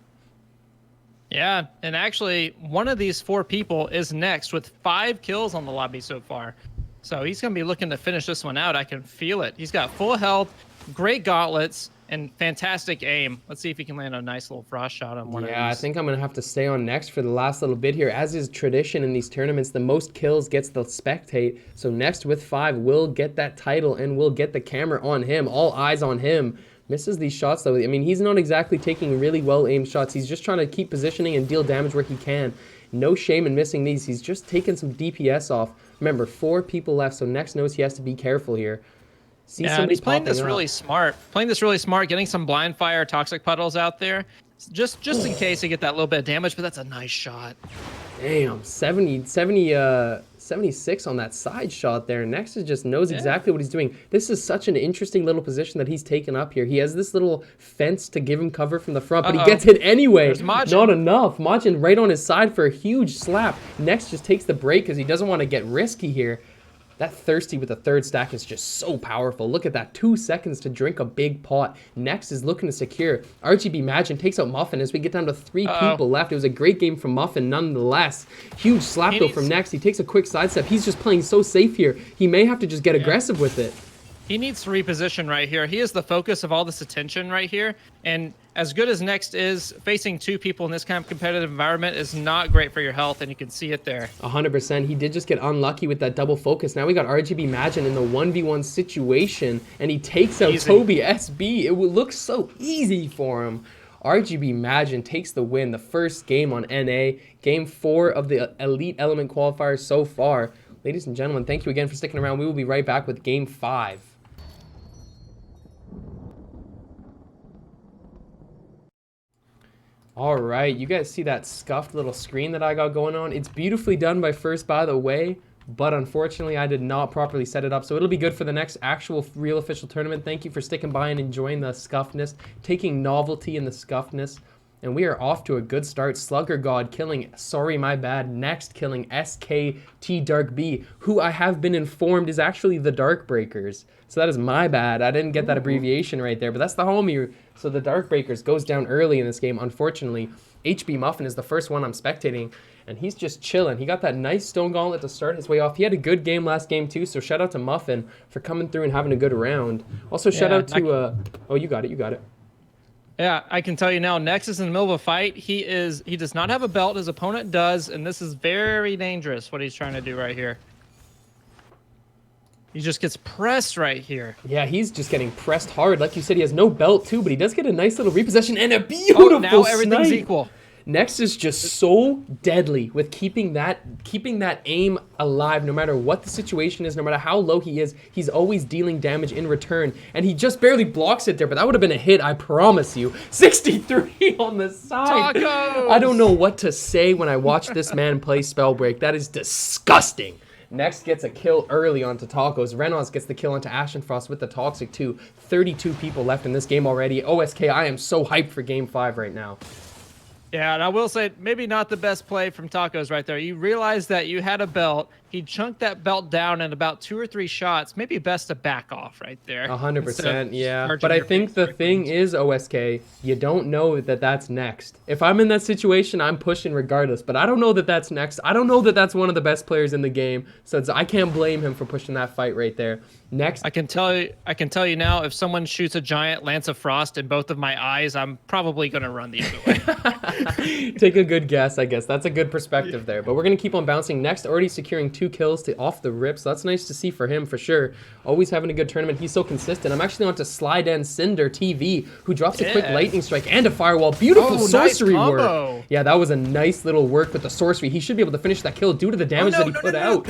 Yeah, and actually, one of these 4 people is next with 5 kills on the lobby so far. So he's going to be looking to finish this one out. I can feel it. He's got full health, great gauntlets, and fantastic aim. Let's see if he can land a nice little frost shot on one of these. Yeah, I think I'm going to have to stay on next for the last little bit here. As is tradition in these tournaments, the most kills gets the spectate. So next with 5 will get that title and will get the camera on him. All eyes on him. Misses these shots, though. I mean, he's not exactly taking really well-aimed shots. He's just trying to keep positioning and deal damage where he can. No shame in missing these. He's just taking some DPS off. Remember, 4 people left, so Next knows he has to be careful here. Yeah, and he's playing this really smart. Playing this really smart, getting some blind fire toxic puddles out there. Just in case they get that little bit of damage, but that's a nice shot. Damn, 76 on that side shot there. Nexus just knows exactly what he's doing. This is such an interesting little position that he's taken up here. He has this little fence to give him cover from the front, but he gets hit anyway. Not enough. Majin right on his side for a huge slap. Next just takes the break because he doesn't want to get risky here. That Thirsty with the 3rd stack is just so powerful. Look at that, 2 seconds to drink a big pot. Next is looking to secure. RGB Magin takes out Muffin as we get down to 3 people left. It was a great game from Muffin nonetheless. Huge slap though from Next. He takes a quick sidestep. He's just playing so safe here. He may have to just get aggressive with it. He needs to reposition right here. He is the focus of all this attention right here. And as good as Next is, facing 2 people in this kind of competitive environment is not great for your health, and you can see it there. 100%. He did just get unlucky with that double focus. Now we got RGB Magin in the 1v1 situation, and he takes out Toby SB. It would look so easy for him. RGB Magin takes the win, the first game on NA, game 4 of the Elite Element Qualifier so far. Ladies and gentlemen, thank you again for sticking around. We will be right back with game 5. All right, you guys see that scuffed little screen that I got going on? It's beautifully done by First, by the way, but unfortunately I did not properly set it up, so it'll be good for the next actual real official tournament. Thank you for sticking by and enjoying the scuffness, taking novelty in the scuffness. And we are off to a good start. Slugger God killing, sorry, my bad, next killing SKT Dark B, who I have been informed is actually the Dark Breakers. So that is my bad. I didn't get that abbreviation right there, but that's the homie. So the Dark Breakers goes down early in this game, unfortunately. HB Muffin is the first one I'm spectating, and he's just chilling. He got that nice Stone Gauntlet to start his way off. He had a good game last game, too, so shout out to Muffin for coming through and having a good round. Also, shout out to... oh, you got it. Yeah, I can tell you now, Nex is in the middle of a fight. He does not have a belt. His opponent does, and this is very dangerous, what he's trying to do right here. He just gets pressed right here. Yeah, he's just getting pressed hard. Like you said, he has no belt, too, but he does get a nice little repossession and a beautiful now everything's snipe. equal. Next is just so deadly with keeping that aim alive no matter what the situation is, no matter how low he is. He's always dealing damage in return, and he just barely blocks it there, but that would have been a hit, I promise you. 63 on the side. Tacos! I don't know what to say when I watch this man play Spellbreak. That is disgusting. Next gets a kill early onto Tacos. Reynolds gets the kill onto Ashenfrost with the Toxic 2. 32 people left in this game already. OSK, I am so hyped for Game 5 right now. Yeah, and I will say, maybe not the best play from Tacos right there. You realize that you had a belt. He chunked that belt down in about 2 or 3 shots. Maybe best to back off right there. 100%, yeah. But I think the thing is, OSK, you don't know that that's next. If I'm in that situation, I'm pushing regardless. But I don't know that that's next. I don't know that that's one of the best players in the game. So I can't blame him for pushing that fight right there. Next, I can tell you now, if someone shoots a giant Lance of Frost in both of my eyes, I'm probably going to run the other way. Take a good guess, I guess. That's a good perspective there. But we're going to keep on bouncing. Next, already securing 2 kills to off the rip. So that's nice to see for him, for sure. Always having a good tournament. He's so consistent. I'm actually on to Slide and Cinder TV, who drops a quick lightning strike and a firewall. Beautiful sorcery work. Yeah, that was a nice little work with the sorcery. He should be able to finish that kill due to the damage that he put out.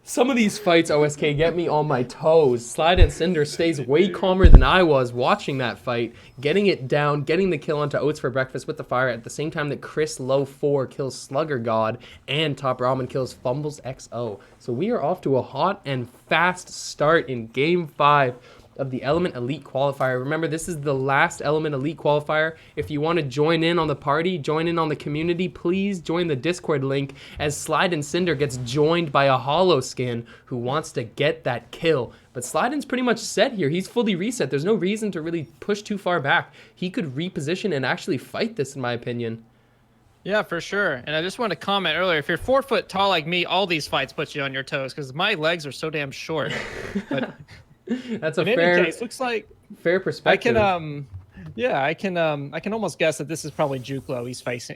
Some of these fights, OSK, get me on my toes. Slide and Cinder stays way calmer than I was watching that fight, getting it down, getting the kill onto Oats for breakfast with the fire at the same time that Chris Low 4 kills Slugger God and Top Ramen kills Fumbles XO. So we are off to a hot and fast start in Game 5 of the Element Elite Qualifier. Remember, this is the last Element Elite Qualifier. If you want to join in on the party, join in on the community, please join the Discord link as Slide and Cinder gets joined by a Hollow Skin who wants to get that kill. But Sliden's pretty much set here. He's fully reset. There's no reason to really push too far back. He could reposition and actually fight this, in my opinion. Yeah, for sure. And I just want to comment earlier, if you're 4 foot tall like me, all these fights put you on your toes because my legs are so damn short. But that's a in any case, looks like fair perspective. I can almost guess that this is probably Juklo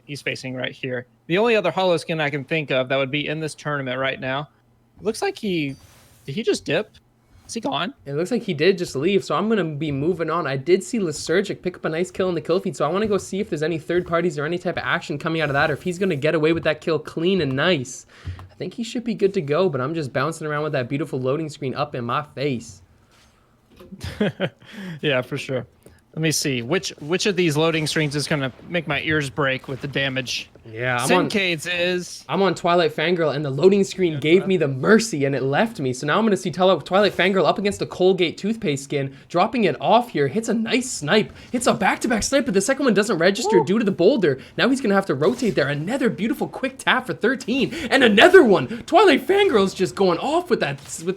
he's facing right here. The only other Hollow Skin I can think of that would be in this tournament right now. It looks like did he just dip? Is he gone? It looks like he did just leave, so I'm going to be moving on. I did see Lysergic pick up a nice kill in the kill feed, so I want to go see if there's any third parties or any type of action coming out of that, or if he's going to get away with that kill clean and nice. I think he should be good to go, but I'm just bouncing around with that beautiful loading screen up in my face. Yeah, for sure. Let me see which of these loading screens is gonna make my ears break with the damage. Yeah, I'm on Twilight Fangirl, and the loading screen gave me the mercy, and it left me. So now I'm gonna see Twilight Fangirl up against a Colgate toothpaste skin, dropping it off here. Hits a nice snipe. Hits a back-to-back snipe, but the second one doesn't register due to the boulder. Now he's gonna have to rotate there. Another beautiful quick tap for 13, and another one. Twilight Fangirl's just going off with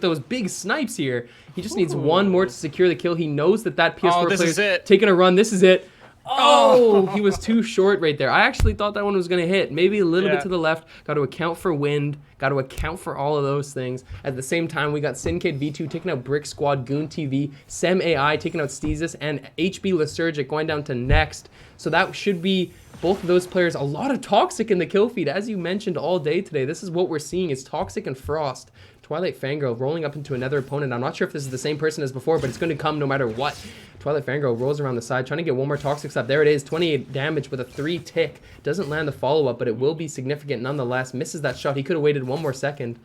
those big snipes here. He just needs one more to secure the kill. He knows that PS4 player's taking a run. This is it. Oh, he was too short right there. I actually thought that one was going to hit. Maybe a little bit to the left. Got to account for wind. Got to account for all of those things. At the same time, we got Syncade V2 taking out Brick Squad, Goon TV, Sem AI taking out Steezus, and HB Lysergic going down to next. So that should be both of those players. A lot of Toxic in the kill feed, as you mentioned all day today. This is what we're seeing is Toxic and Frost. Twilight Fangirl rolling up into another opponent. I'm not sure if this is the same person as before, but it's going to come no matter what. Twilight Fangirl rolls around the side, trying to get one more Toxic stop. There it is, 28 damage with a 3 tick. Doesn't land the follow-up, but it will be significant nonetheless. Misses that shot. He could have waited one more second.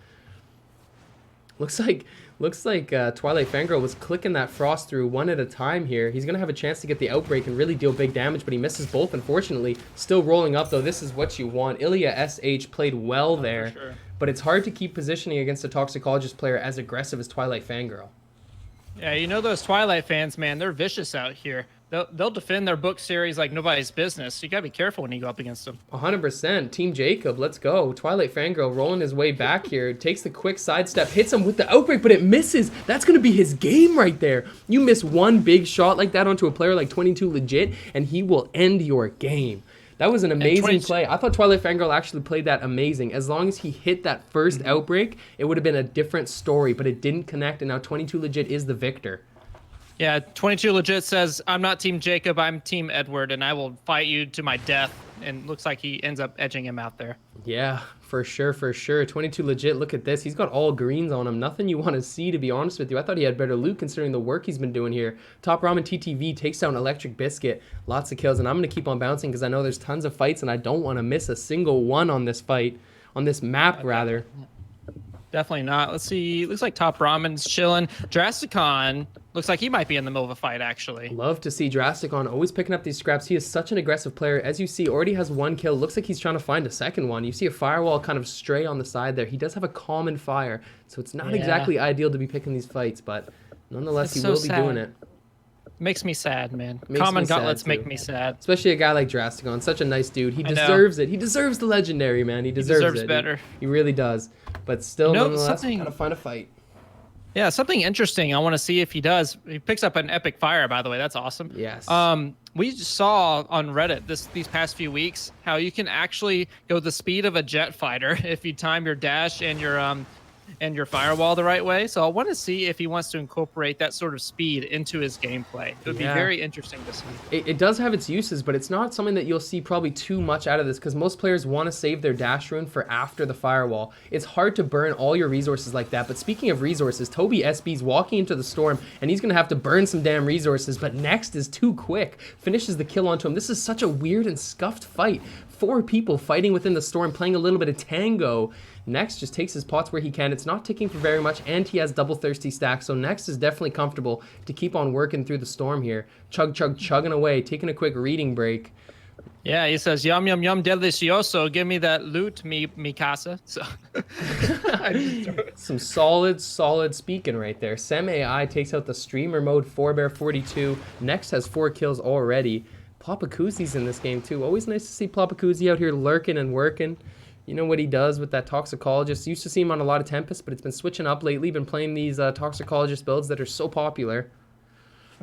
Looks Looks like Twilight Fangirl was clicking that Frost through one at a time here. He's going to have a chance to get the Outbreak and really deal big damage, but he misses both, unfortunately. Still rolling up, though. This is what you want. Ilya SH played well there, sure. but it's hard to keep positioning against a Toxicologist player as aggressive as Twilight Fangirl. Yeah, you know those Twilight fans, man, they're vicious out here. They'll defend their book series like nobody's business. So you gotta be careful when you go up against them. 100%. Team Jacob, let's go. Twilight Fangirl rolling his way back here. Takes the quick sidestep, hits him with the Outbreak, but it misses. That's going to be his game right there. You miss one big shot like that onto a player like 22 Legit, and he will end your game. That was an amazing play. I thought Twilight Fangirl actually played that amazing. As long as he hit that first Outbreak, it would have been a different story, but it didn't connect, and now 22 Legit is the victor. Yeah, 22 Legit says, I'm not Team Jacob, I'm Team Edward, and I will fight you to my death. And looks like he ends up edging him out there. Yeah, for sure, for sure. 22 Legit, look at this. He's got all greens on him. Nothing you want to see, to be honest with you. I thought he had better loot considering the work he's been doing here. Top Ramen TTV takes down Electric Biscuit. Lots of kills, and I'm going to keep on bouncing because I know there's tons of fights, and I don't want to miss a single one on this fight. On this map, rather. Definitely not. Let's see. Looks like Top Ramen's chilling. Drasticon looks like he might be in the middle of a fight, actually. Love to see Drasticon always picking up these scraps. He is such an aggressive player. As you see, already has one kill. Looks like he's trying to find a second one. You see a Firewall kind of stray on the side there. He does have a common fire, so it's not exactly ideal to be picking these fights, but nonetheless, he will be doing it. Makes me sad, man. Makes Common me sad, gauntlets too. make me sad. Especially a guy like Drasticon, such a nice dude. He deserves it. He deserves the legendary, man. He deserves it. Better. He really does. But still, nonetheless, gotta find a fight. Yeah, something interesting I want to see if he does. He picks up an epic fire, by the way. That's awesome. Yes. We saw on Reddit these past few weeks how you can actually go the speed of a jet fighter if you time your dash and your firewall the right way. So I want to see if he wants to incorporate that sort of speed into his gameplay. It would be very interesting to see. It does have its uses, but it's not something that you'll see probably too much out of this because most players want to save their dash rune for after the firewall. It's hard to burn all your resources like that, but speaking of resources, Toby SB's walking into the storm, and he's going to have to burn some damn resources, but Next is too quick. Finishes the kill onto him. This is such a weird and scuffed fight. 4 people fighting within the storm, playing a little bit of tango. Next just takes his pots where he can. It's not ticking for very much, and he has double thirsty stacks, so Next is definitely comfortable to keep on working through the storm here. Chugging away, taking a quick reading break. Yeah, he says, yum, yum, yum, delicioso. Give me that loot, mi casa. So some solid speaking right there. Sem AI takes out the streamer mode, 4Bear42. Next has 4 kills already. Plopakoozi's in this game too. Always nice to see Plopakoozi out here lurking and working. You know what he does with that Toxicologist. Used to see him on a lot of Tempest, but it's been switching up lately. Been playing these Toxicologist builds that are so popular.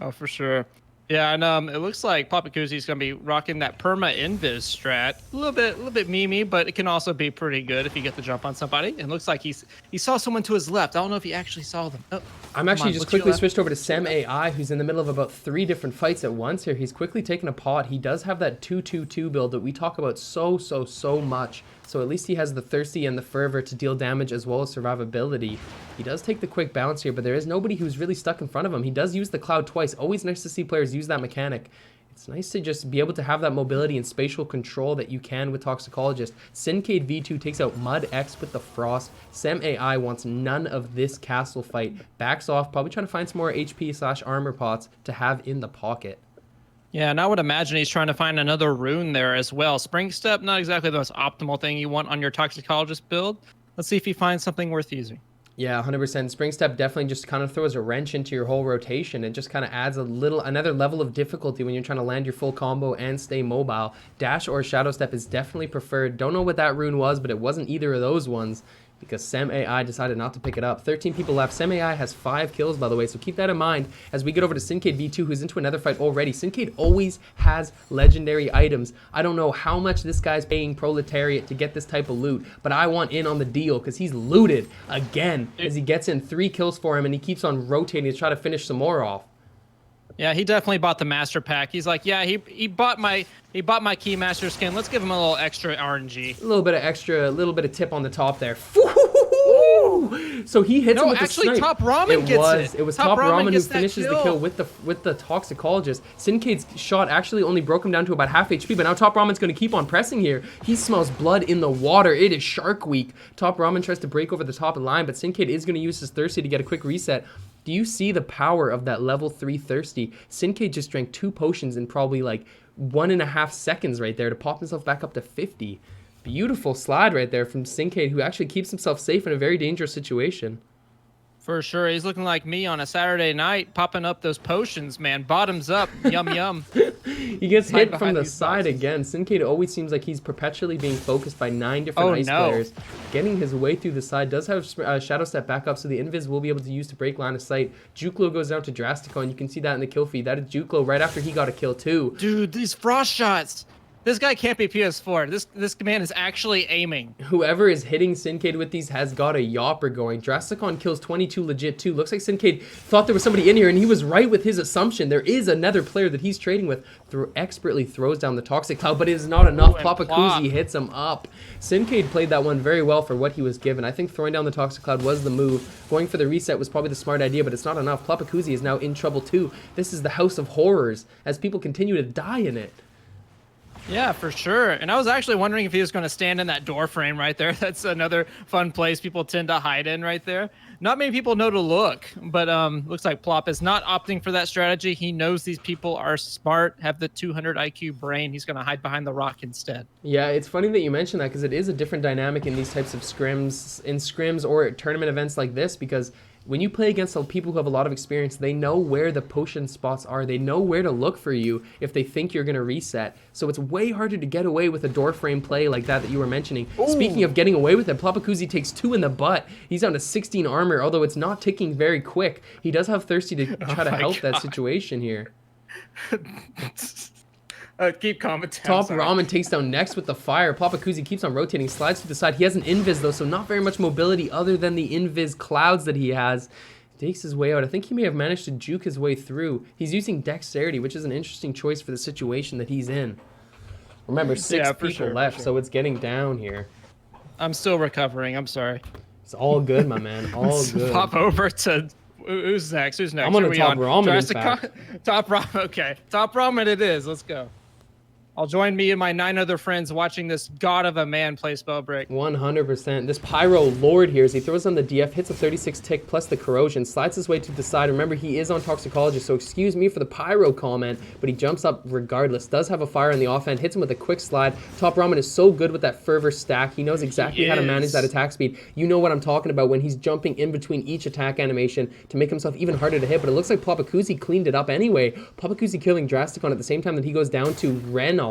Oh, for sure. Yeah, and it looks like Plopakoozi's going to be rocking that perma invis strat. A little bit memey, but it can also be pretty good if you get the jump on somebody. And it looks like he saw someone to his left. I don't know if he actually saw them. Oh, I'm actually just quickly switched over to Sem AI, who's in the middle of about 3 different fights at once here. He's quickly taking a pot. He does have that 2-2-2 build that we talk about so much. So at least he has the Thirsty and the Fervor to deal damage as well as survivability. He does take the quick bounce here, but there is nobody who's really stuck in front of him. He does use the Cloud twice. Always nice to see players use that mechanic. It's nice to just be able to have that mobility and spatial control that you can with Toxicologist. Syncade V2 takes out Mud X with the Frost. Sem AI wants none of this castle fight. Backs off, probably trying to find some more HP/armor pots to have in the pocket. Yeah, and I would imagine he's trying to find another rune there as well. Spring Step, not exactly the most optimal thing you want on your Toxicologist build. Let's see if he finds something worth using. Yeah, 100%. Spring Step definitely just kind of throws a wrench into your whole rotation. It just kind of adds another level of difficulty when you're trying to land your full combo and stay mobile. Dash or Shadow Step is definitely preferred. Don't know what that rune was, but it wasn't either of those ones, because Sem AI decided not to pick it up. 13 people left. Sem AI has 5 kills, by the way, so keep that in mind as we get over to Syncade V2, who's into another fight already. Syncade always has legendary items. I don't know how much this guy's paying Proletariat to get this type of loot, but I want in on the deal because he's looted again as he gets in 3 kills for him, and he keeps on rotating to try to finish some more off. Yeah, he definitely bought the master pack. He's like, yeah, he bought my Keymaster skin. Let's give him a little extra RNG. A little bit of tip on the top there. So he hits him No, with actually, the snipe. Top Ramen gets it. It was Top Ramen who gets that finishes the kill. kill with the Toxicologist. Sincade's shot actually only broke him down to about half HP, but now Top Ramen's going to keep on pressing here. He smells blood in the water. It is Shark Week. Top Ramen tries to break over the top of the line, but Sincade is going to use his Thirsty to get a quick reset. Do you see the power of that level 3 Thirsty? Sincade just drank 2 potions in probably like 1.5 seconds right there to pop himself back up to 50. Beautiful slide right there from Sincade, who actually keeps himself safe in a very dangerous situation. For sure. He's looking like me on a Saturday night, popping up those potions, man. Bottoms up. Yum, yum. He gets hit from the side again. Sincade always seems like he's perpetually being focused by 9 different ice players. Getting his way through the side. Does have Shadow Step back up, so the Invis will be able to use to break line of sight. Juklo goes down to Drasticon. You can see that in the kill feed. That is Juklo right after he got a kill too. Dude, these frost shots. This guy can't be PS4. This man is actually aiming. Whoever is hitting Sincade with these has got a yopper going. Drasticon kills 22 legit too. Looks like Sincade thought there was somebody in here, and he was right with his assumption. There is another player that he's trading with. Expertly throws down the Toxic Cloud, but it is not enough. Papakuzi hits him up. Sincade played that one very well for what he was given. I think throwing down the Toxic Cloud was the move. Going for the reset was probably the smart idea, but it's not enough. Papakuzi is now in trouble too. This is the House of Horrors as people continue to die in it. Yeah, for sure. And I was actually wondering if he was going to stand in that door frame right there. That's another fun place people tend to hide in right there. Not many people know to look, but looks like Plop is not opting for that strategy. He knows these people are smart, have the 200 IQ brain. He's going to hide behind the rock instead. Yeah, it's funny that you mention that because it is a different dynamic in these types of scrims or tournament events like this, because when you play against people who have a lot of experience, they know where the potion spots are. They know where to look for you if they think you're going to reset. So it's way harder to get away with a door frame play like that you were mentioning. Ooh. Speaking of getting away with it, Papakuzi takes 2 in the butt. He's down to 16 armor, although it's not ticking very quick. He does have Thirsty to try to help that situation here. Keep commenting. Top Ramen takes down next with the fire. Papakuzi keeps on rotating, slides to the side. He has an invis though, so not very much mobility other than the invis clouds that he has. Takes his way out. I think he may have managed to juke his way through. He's using dexterity, which is an interesting choice for the situation that he's in. Remember, 6 people left, so it's getting down here. I'm still recovering. I'm sorry. It's all good, my man. All good. Pop over to... Who's next? Who's next? I'm on a Top Ramen, in fact. Top Ramen. Okay. Top Ramen it is. Let's go. I'll join me and my 9 other friends watching this god of a man play Spellbreak. 100%. This Pyro Lord here, as he throws on the DF, hits a 36 tick plus the corrosion, slides his way to the side. Remember, he is on Toxicologist, so excuse me for the Pyro comment, but he jumps up regardless. Does have a fire on the offhand, hits him with a quick slide. Top Ramen is so good with that Fervor stack. He knows exactly how to manage that attack speed. You know what I'm talking about when he's jumping in between each attack animation to make himself even harder to hit, but it looks like Papakuzi cleaned it up anyway. Papakuzi killing Drasticon at the same time that he goes down to Renault.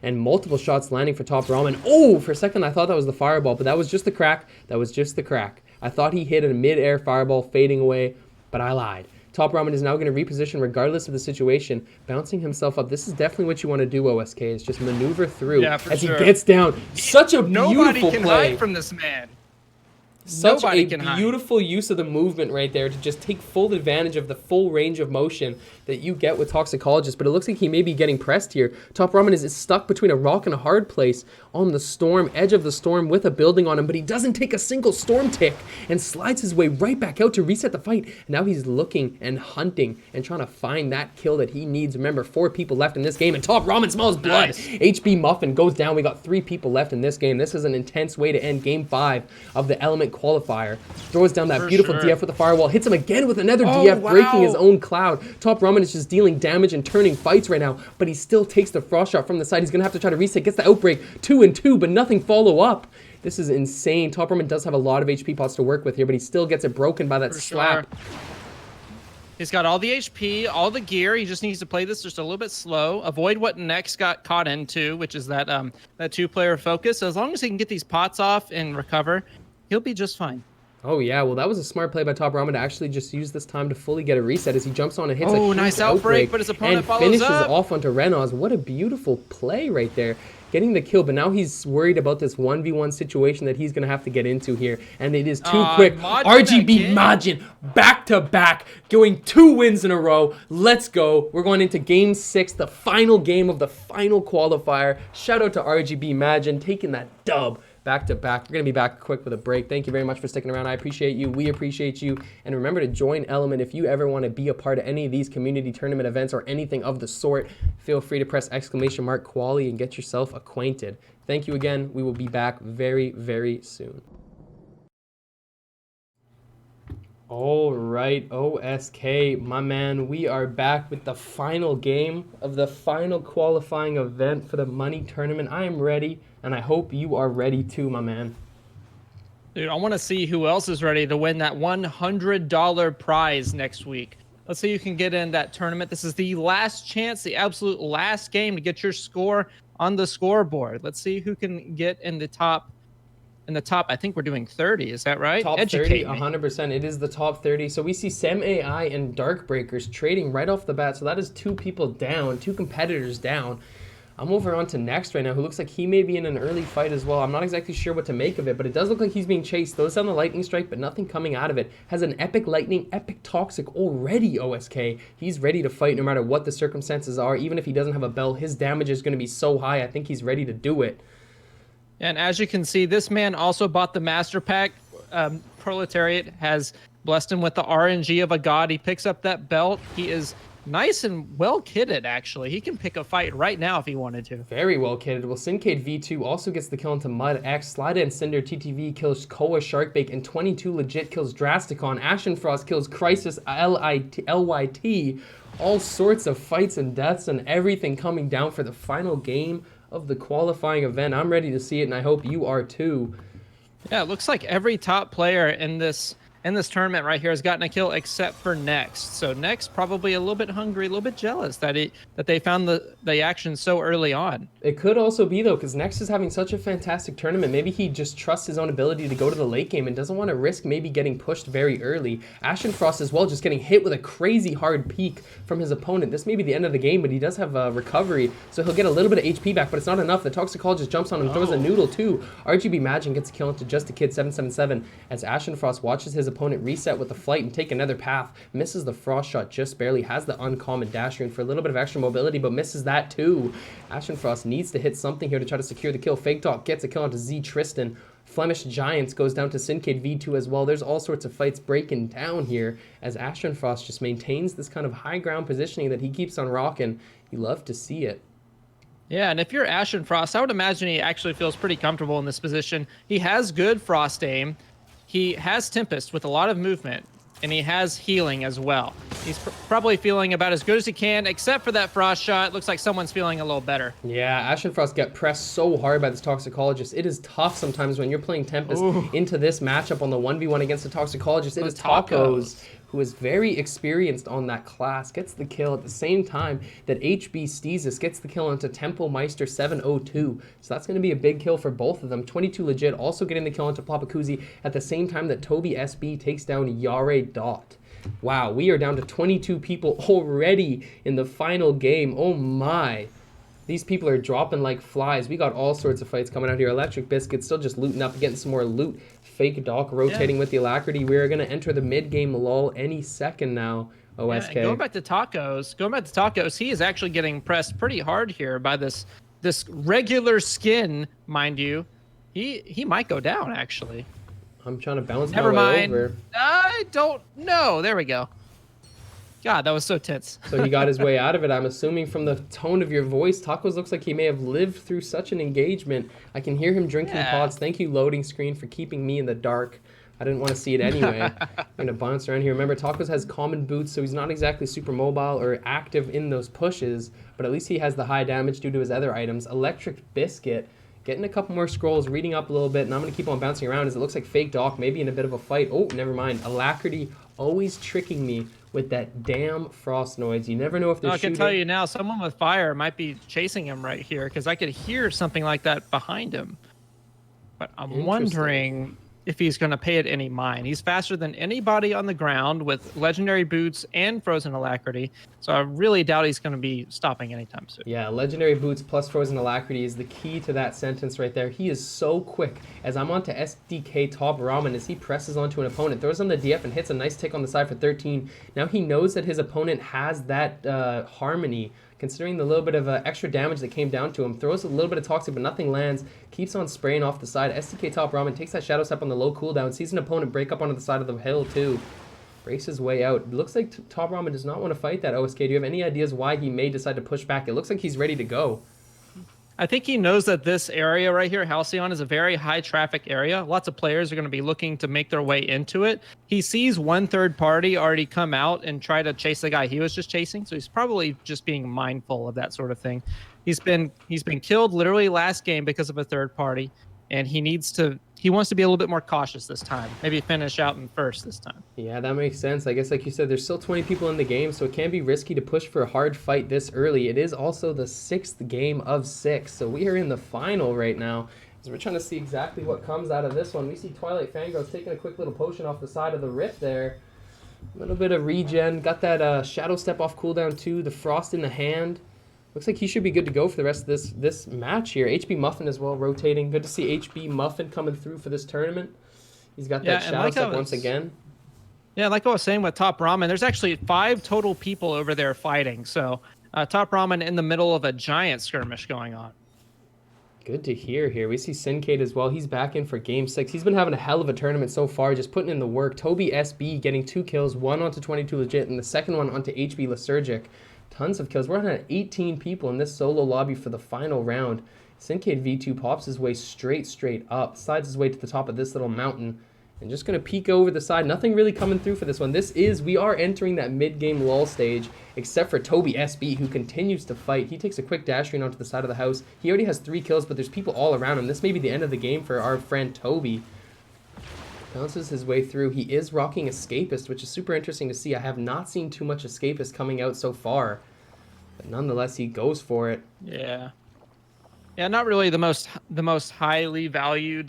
And multiple shots landing for Top Ramen. Oh, for a second I thought that was the fireball, but that was just the crack. That was just the crack. I thought he hit a mid-air fireball fading away, but I lied. Top Ramen is now going to reposition regardless of the situation, bouncing himself up. This is definitely what you want to do, OSK, is just maneuver through as he gets down. Such a beautiful play. Nobody can hide from this man. Such a beautiful use of the movement right there to just take full advantage of the full range of motion that you get with Toxicologist, but it looks like he may be getting pressed here. Top Ramen is stuck between a rock and a hard place on the storm, edge of the storm with a building on him, but he doesn't take a single storm tick and slides his way right back out to reset the fight. And now he's looking and hunting and trying to find that kill that he needs. Remember, 4 people left in this game, and Top Ramen smells blood. Nice. HB Muffin goes down. We got 3 people left in this game. This is an intense way to end game 5 of the Element Qualifier. Throws down that beautiful DF with the firewall, hits him again with another DF, breaking his own cloud. Top Ramen is just dealing damage and turning fights right now, but he still takes the frost shot from the side. He's gonna have to try to reset, gets the outbreak, 2 and 2, but nothing follow up. This is insane. Top Ramen does have a lot of HP pots to work with here, but he still gets it broken by that slap. He's got all the HP, all the gear. He just needs to play this just a little bit slow. Avoid what Nex got caught into, which is that that 2-player focus. So as long as he can get these pots off and recover, he'll be just fine. Oh yeah, well that was a smart play by Top Ramen to actually just use this time to fully get a reset as he jumps on and hits a huge nice outbreak, but his opponent and follows finishes up. Off onto Renault. What a beautiful play right there. Getting the kill, but now he's worried about this 1v1 situation that he's going to have to get into here, and it is too quick. RGB Majin back to back, going 2 wins in a row. Let's go. We're going into game 6, the final game of the final qualifier. Shout out to RGB Majin taking that dub. back to back. We're going to be back quick with a break. Thank you very much for sticking around. I appreciate you. We appreciate you. And remember to join Element if you ever want to be a part of any of these community tournament events or anything of the sort. Feel free to press !quali and get yourself acquainted. Thank you again. We will be back very, very soon. All right, OSK, my man, we are back with the final game of the final qualifying event for the money tournament. I am ready, and I hope you are ready too, my man. Dude, I want to see who else is ready to win that $100 prize next week. Let's see who can get in that tournament. This is the last chance, the absolute last game to get your score on the scoreboard. Let's see who can get in the top. I think we're doing 30. Is that right? Top Educate 30, me. 100%. It is the top 30. So we see Sem AI and Darkbreakers trading right off the bat. So that is two people down, two competitors down. I'm over on to Next right now, who looks like he may be in an early fight as well. I'm not exactly sure what to make of it, but it does look like he's being chased. Throws down the lightning strike, but nothing coming out of it. Has an epic lightning, epic toxic already, OSK. He's ready to fight no matter what the circumstances are. Even if he doesn't have a bell, his damage is going to be so high. I think he's ready to do it. And as you can see, this man also bought the Master Pack. Proletariat has blessed him with the RNG of a god. He picks up that belt. He is nice and well kitted, actually. He can pick a fight right now if he wanted to. Very well kitted. Well, Syncade V2 also gets the kill into Mud X. Slida and Cinder TTV kills Koa Sharkbait, and 22 legit kills Drasticon. Ashen Frost kills Crisis LYT. All sorts of fights and deaths and everything coming down for the final game of the qualifying event. I'm ready to see it, and I hope you are too. Yeah, it looks like every top player in this tournament right here has gotten a kill except for Next. So Next probably a little bit hungry, a little bit jealous that they found the action so early on. It could also be though, because Next is having such a fantastic tournament. Maybe he just trusts his own ability to go to the late game and doesn't want to risk maybe getting pushed very early. Ashen Frost as well, just getting hit with a crazy hard peek from his opponent. This may be the end of the game, but he does have a recovery, so he'll get a little bit of HP back, but it's not enough. The Toxicologist jumps on him, throws a noodle too. RGB Magic gets a kill into Just a Kid 777 as Ashen Frost watches his opponent reset with the flight and take another path. Misses the frost shot just barely, has the uncommon dash rune for a little bit of extra mobility, but misses that too. Ashen Frost needs to hit something here to try to secure the kill. Fake Talk gets a kill onto Z Tristan. Flemish Giants goes down to Syncade V2 as well. There's all sorts of fights breaking down here as Ashen Frost just maintains this kind of high ground positioning that he keeps on rocking. You love to see it. Yeah, and if you're Ashen Frost, I would imagine he actually feels pretty comfortable in this position. He has good frost aim. He has Tempest with a lot of movement, and he has healing as well. He's probably feeling about as good as he can, except for that frost shot. Looks like someone's feeling a little better. Yeah, Ashen Frost get pressed so hard by this Toxicologist. It is tough sometimes when you're playing Tempest into this matchup on the 1v1 against the Toxicologist. It is Tacos, who is very experienced on that class, gets the kill at the same time that HB Steezus gets the kill onto Temple Meister 702. So that's going to be a big kill for both of them. 22 legit also getting the kill onto Papakuzi at the same time that Toby SB takes down Yare Dot. Wow, we are down to 22 people already in the final game. Oh my. These people are dropping like flies. We got all sorts of fights coming out here. Electric Biscuit still just looting up and getting some more loot. Fake Doc rotating with the Alacrity. We're going to enter the mid-game lull any second now, OSK. Yeah, going back to Tacos, he is actually getting pressed pretty hard here by this regular skin, mind you. He might go down, actually. I'm trying to bounce Never my way mind. over. I don't know. There we go. God, that was so tense. So he got his way out of it. I'm assuming from the tone of your voice, Tacos looks like he may have lived through such an engagement. I can hear him drinking pods. Thank you, loading screen, for keeping me in the dark. I didn't want to see it anyway. I'm going to bounce around here. Remember, Tacos has common boots, so he's not exactly super mobile or active in those pushes, but at least he has the high damage due to his other items. Electric Biscuit getting a couple more scrolls, reading up a little bit, and I'm going to keep on bouncing around as it looks like Fake Doc maybe in a bit of a fight. Oh, never mind. Alacrity always tricking me with that damn frost noise. You never know if they're shooting. I can tell you now, someone with fire might be chasing him right here because I could hear something like that behind him. But I'm wondering if he's going to pay it any mind. He's faster than anybody on the ground with legendary boots and frozen alacrity, so I really doubt he's going to be stopping anytime soon. Yeah, legendary boots plus frozen alacrity is the key to that sentence right there. He is so quick. As I'm onto SDK Top Ramen, as he presses onto an opponent, throws on the DF and hits a nice tick on the side for 13. Now he knows that his opponent has that harmony considering the little bit of extra damage that came down to him. Throws a little bit of Toxic, but nothing lands. Keeps on spraying off the side. STK top Ramen takes that Shadow Step on the low cooldown. Sees an opponent break up onto the side of the hill too. Breaks his way out. It looks like Top Ramen does not want to fight that OSK. Do you have any ideas why he may decide to push back? It looks like he's ready to go. I think he knows that this area right here, Halcyon, is a very high traffic area. Lots of players are going to be looking to make their way into it. He sees one third party already come out and try to chase the guy he was just chasing. So he's probably just being mindful of that sort of thing. He's been killed literally last game because of a third party, and he wants to be a little bit more cautious this time. Maybe finish out in first this time. Yeah, that makes sense. I guess, like you said, there's still 20 people in the game, so it can be risky to push for a hard fight this early. It is also the 6th game of 6, so we are in the final right now. So we're trying to see exactly what comes out of this one. We see Twilight Fangirls taking a quick little potion off the side of the rift there. A little bit of regen. Got that Shadow Step off cooldown too. The Frost in the hand. Looks like he should be good to go for the rest of this match here. HB Muffin as well, rotating. Good to see HB Muffin coming through for this tournament. He's got that Shadow Step once again. Yeah, like I was saying with Top Ramen, there's actually 5 total people over there fighting. So Top Ramen in the middle of a giant skirmish going on. Good to hear here. We see Syncade as well. He's back in for game 6. He's been having a hell of a tournament so far, just putting in the work. Toby SB getting 2 kills, one onto 22 Legit, and the second one onto HB Lysergic. Tons of kills. We're on 18 people in this solo lobby for the final round. Syncade V2 pops his way straight up, slides his way to the top of this little mountain, and just going to peek over the side. Nothing really coming through for this one. We are entering that mid-game lull stage, except for Toby SB, who continues to fight. He takes a quick dash rune onto the side of the house. He already has 3 kills, but there's people all around him. This may be the end of the game for our friend Toby. Bounces his way through. He is rocking Escapist, which is super interesting to see. I have not seen too much Escapist coming out so far, but nonetheless, he goes for it. Yeah, not really the most highly valued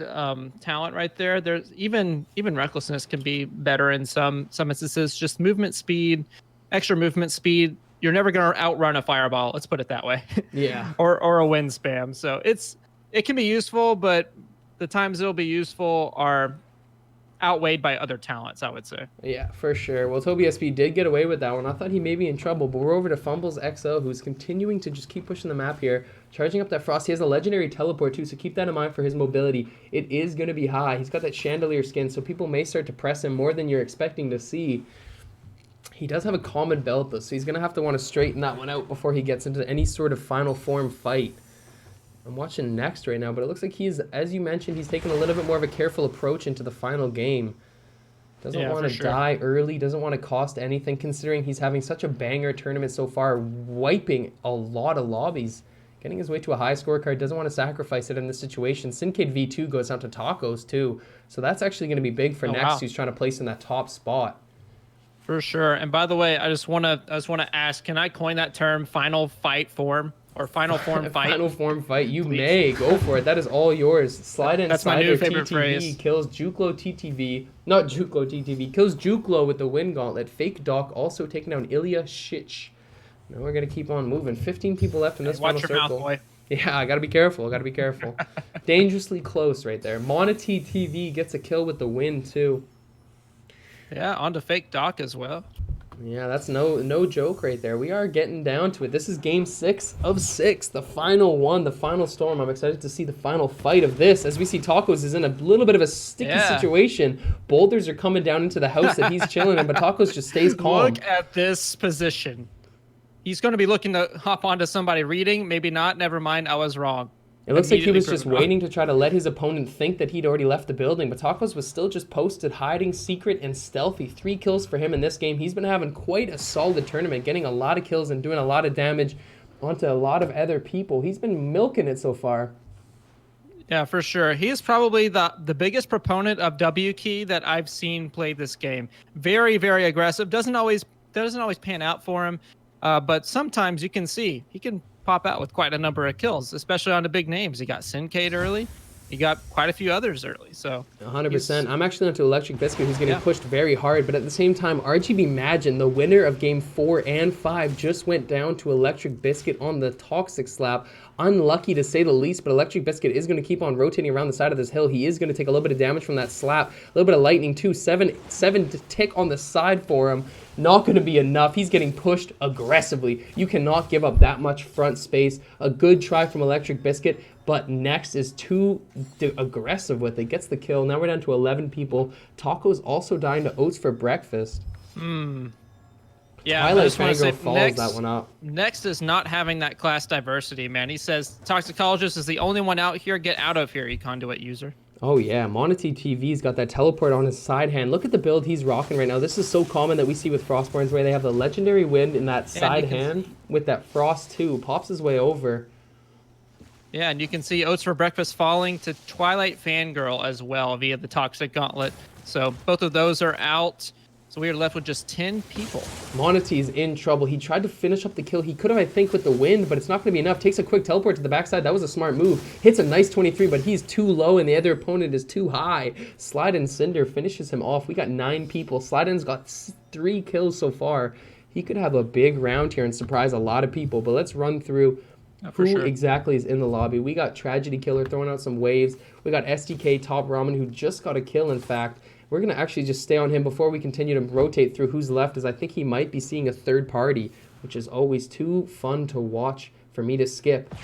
talent right there. There's even Recklessness can be better in some instances. Just movement speed, extra movement speed. You're never gonna outrun a fireball. Let's put it that way. Yeah. or a wind spam. So it can be useful, but the times it'll be useful are outweighed by other talents, I would say. Yeah, for sure. Well, Toby SB did get away with that one. I thought he may be in trouble, but we're over to Fumbles XO, who's continuing to just keep pushing the map here, charging up that Frost. He has a legendary teleport too, so keep that in mind for his mobility. It is going to be high. He's got that Chandelier skin, so people may start to press him more than you're expecting to see. He does have a common belt though, so he's going to have to want to straighten that one out before he gets into any sort of final form fight. I'm watching next right now, but it looks like he's, as you mentioned, he's taking a little bit more of a careful approach into the final game. Doesn't want to die early, doesn't want to cost anything, considering he's having such a banger tournament so far, wiping a lot of lobbies, getting his way to a high scorecard, doesn't want to sacrifice it in this situation. Syncade V2 goes down to Tacos too, so that's actually going to be big for Next, who's trying to place in that top spot. For sure. And by the way, I just want to ask, can I coin that term, final fight form? Or final form fight. Final form fight. You may go for it. That is all yours. Slide in. That's my new favorite TTV phrase. Kills Juklo TTV. Not Juklo TTV. Kills Juklo with the Wind Gauntlet. Fake Doc also taking down Ilya Shich. Now we're gonna keep on moving. 15 people left in this final circle. Watch your mouth, boy. Yeah, I gotta be careful. Dangerously close right there. Monty TV gets a kill with the win too. Yeah, on to Fake Doc as well. Yeah, that's no joke right there. We are getting down to it. This is game 6 of 6, the final one, the final storm. I'm excited to see the final fight of this. As we see, Tacos is in a little bit of a sticky situation. Boulders are coming down into the house that he's chilling in, but Tacos just stays calm. Look at this position. He's going to be looking to hop onto somebody reading. Maybe not. Never mind. I was wrong. It looks like he was just waiting to try to let his opponent think that he'd already left the building, but Tacos was still just posted, hiding, secret, and stealthy. 3 kills for him in this game. He's been having quite a solid tournament, getting a lot of kills and doing a lot of damage onto a lot of other people. He's been milking it so far. Yeah, for sure. He is probably the biggest proponent of W key that I've seen play this game. Very, very aggressive. Doesn't always pan out for him, but sometimes you can see he can pop out with quite a number of kills, especially on the big names. He got Syncade early. he got quite a few others early. So 100%. I'm actually onto Electric Biscuit, who's getting Yeah. pushed very hard, but at the same time, RGB Magin, the winner of Game 4 and 5, just went down to Electric Biscuit on the Toxic Slap. Unlucky to say the least, but Electric Biscuit is going to keep on rotating around the side of this hill. He is going to take a little bit of damage from that slap, a little bit of lightning too. 7 to tick on the side for him. Not going to be enough. He's getting pushed aggressively. You cannot give up that much front space. A good try from Electric Biscuit, but next is too aggressive with it. Gets the kill. Now we're down to 11 people. Taco's also dying to oats for breakfast. Yeah, Twilight Fangirl follows that one up. Next is not having that class diversity, man. He says Toxicologist is the only one out here. Get out of here, e-conduit user. Oh yeah, Monty TV's got that teleport on his side hand. Look at the build he's rocking right now. This is so common that we see with Frostborns, where they have the legendary wind in that side hand with that frost too. Pops his way over. Yeah, and you can see Oats for Breakfast falling to Twilight Fangirl as well via the Toxic Gauntlet. So both of those are out. So we are left with just 10 people. Monty's in trouble. He tried to finish up the kill. He could have, I think, with the wind, but it's not going to be enough. Takes a quick teleport to the backside. That was a smart move. Hits a nice 23, but he's too low and the other opponent is too high. Slide and Cinder finishes him off. We got 9 people. Sliden's got 3 kills so far. He could have a big round here and surprise a lot of people, but let's run through who exactly is in the lobby. We got Tragedy Killer throwing out some waves. We got SDK Top Ramen, who just got a kill, in fact. We're going to actually just stay on him before we continue to rotate through who's left, as I think he might be seeing a third party, which is always too fun to watch for me to skip.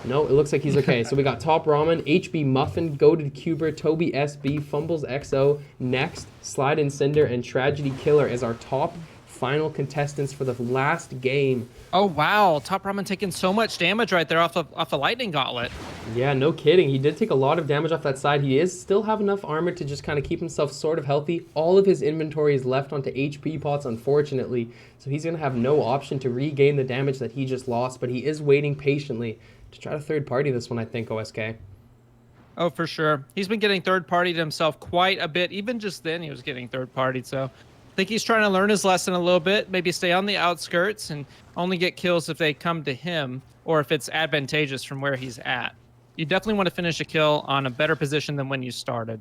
No, it looks like he's okay. So we got Top Ramen, HB Muffin, Goated Cuber, Toby SB, Fumbles XO, Next, Slide and Cinder, and Tragedy Killer as our top final contestants for the last game. Oh wow, Top Ramen taking so much damage right there off the Lightning Gauntlet. Yeah, no kidding. He did take a lot of damage off that side. He is still have enough armor to just kind of keep himself sort of healthy. All of his inventory is left onto HP pots, unfortunately. So he's going to have no option to regain the damage that he just lost, but he is waiting patiently to try to third party this one, I think, OSK. Oh, for sure. He's been getting third partied himself quite a bit. Even just then he was getting third partied, so I think he's trying to learn his lesson a little bit, maybe stay on the outskirts and only get kills if they come to him or if it's advantageous from where he's at. You definitely want to finish a kill on a better position than when you started.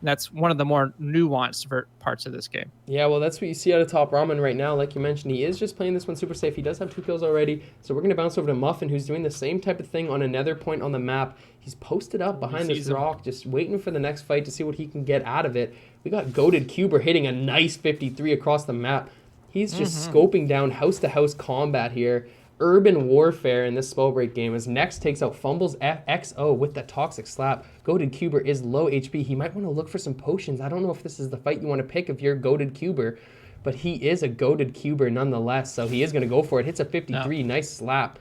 That's one of the more nuanced parts of this game. Yeah, well, that's what you see out of Top Ramen right now. Like you mentioned, he is just playing this one super safe. He does have 2 kills already. So we're going to bounce over to Muffin, who's doing the same type of thing on another point on the map. He's posted up behind this rock, just waiting for the next fight to see what he can get out of it. We got Goated Cuber hitting a nice 53 across the map. He's just scoping down house-to-house combat here. Urban warfare in this Spellbreak game as Next takes out Fumbles XO with the Toxic Slap. Goated Cuber is low HP. He might want to look for some potions. I don't know if this is the fight you want to pick if you're Goated Cuber, but he is a Goated Cuber nonetheless, so he is going to go for it. Hits a 53, nice slap.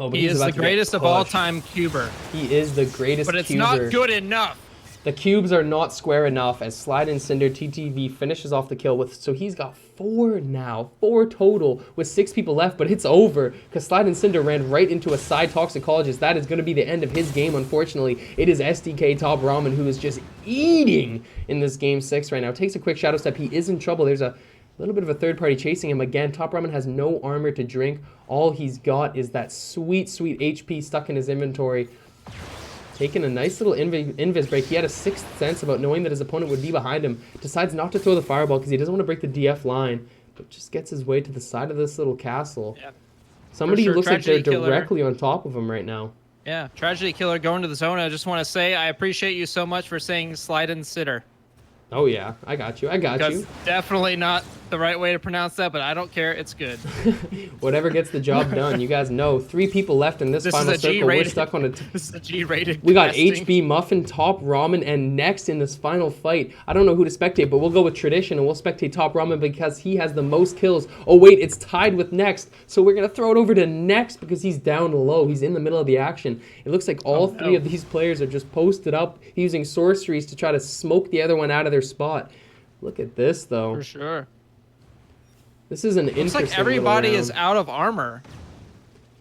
Oh, but he is the greatest of all time Cuber. He is the greatest But it's Cuber. not good enough. The cubes are not square enough as Slide and Cinder TTV finishes off the kill with, so he's got 4 now, 4 total with 6 people left, but it's over because Slide and Cinder ran right into a side toxicologist. That is going to be the end of his game, unfortunately. It is SDK Top Ramen who is just eating in this game 6 right now. Takes a quick shadow step. He is in trouble. There's a little bit of a third party chasing him again. Top Ramen has no armor to drink. All he's got is that sweet, sweet HP stuck in his inventory. Taking a nice little invis break. He had a 6th sense about knowing that his opponent would be behind him. Decides not to throw the fireball because he doesn't want to break the DF line, but just gets his way to the side of this little castle. Yeah. Somebody looks like they're directly on top of him right now. Yeah, Tragedy Killer going to the zone. I just want to say I appreciate you so much for saying Slide and Cinder. Oh yeah, I got you. I got you. Definitely not the right way to pronounce that, but I don't care. It's good. Whatever gets the job done. You guys know 3 people left in this final circle. We're stuck on this is a G-rated. We got HB Muffin, Top Ramen, and Next in this final fight. I don't know who to spectate, but we'll go with tradition and we'll spectate Top Ramen because he has the most kills. Oh wait, it's tied with Next, so we're gonna throw it over to Next because he's down low. He's in the middle of the action. It looks like all 3 of these players are just posted up using sorceries to try to smoke the other one out of their spot. Look at this though. For sure. This is an interesting. Looks like everybody is out of armor.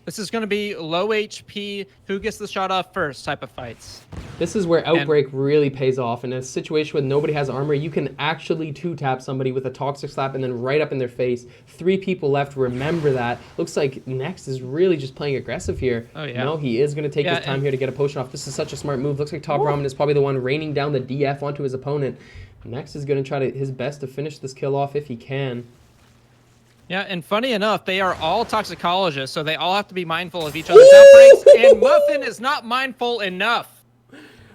This is going to be low HP, who gets the shot off first type of fights. This is where Outbreak really pays off. In a situation where nobody has armor, you can actually two-tap somebody with a Toxic Slap and then right up in their face. 3 people left, remember that. Looks like Next is really just playing aggressive here. Oh, yeah. No, he is going to take his time here to get a potion off. This is such a smart move. Looks like Top Ramen is probably the one raining down the DF onto his opponent. Next is going to try his best to finish this kill off if he can. Yeah, and funny enough, they are all toxicologists, so they all have to be mindful of each other's outbreaks, and Muffin is not mindful enough.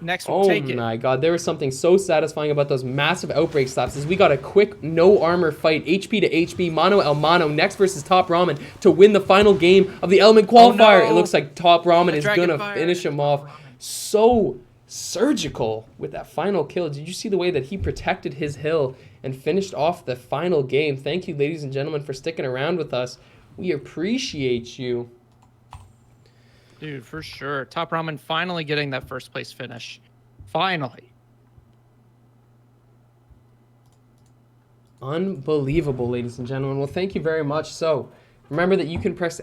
Next, we'll take it. Oh my god, there was something so satisfying about those massive Outbreak slaps as we got a quick no armor fight, HP to HP, mano el mano, Next versus Top Ramen to win the final game of the Element Qualifier. Oh, no. It looks like Top Ramen is Dragon gonna Fire. finish him off. So surgical with that final kill. Did you see the way that he protected his hill and finished off the final game? Thank you, ladies and gentlemen, for sticking around with us. We appreciate you. Dude, for sure. Top Ramen finally getting that first place finish. Finally. Unbelievable, ladies and gentlemen. Well, thank you very much. So remember that you can press !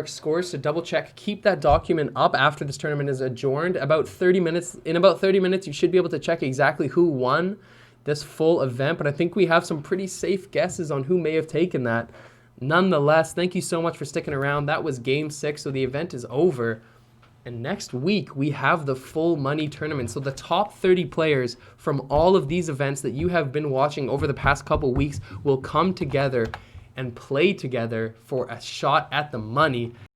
scores to double check. Keep that document up after this tournament is adjourned. In about 30 minutes, you should be able to check exactly who won this full event. But I think we have some pretty safe guesses on who may have taken that. Nonetheless, thank you so much for sticking around. That was game 6, so the event is over. And next week, we have the full money tournament. So the top 30 players from all of these events that you have been watching over the past couple weeks will come together and play together for a shot at the money.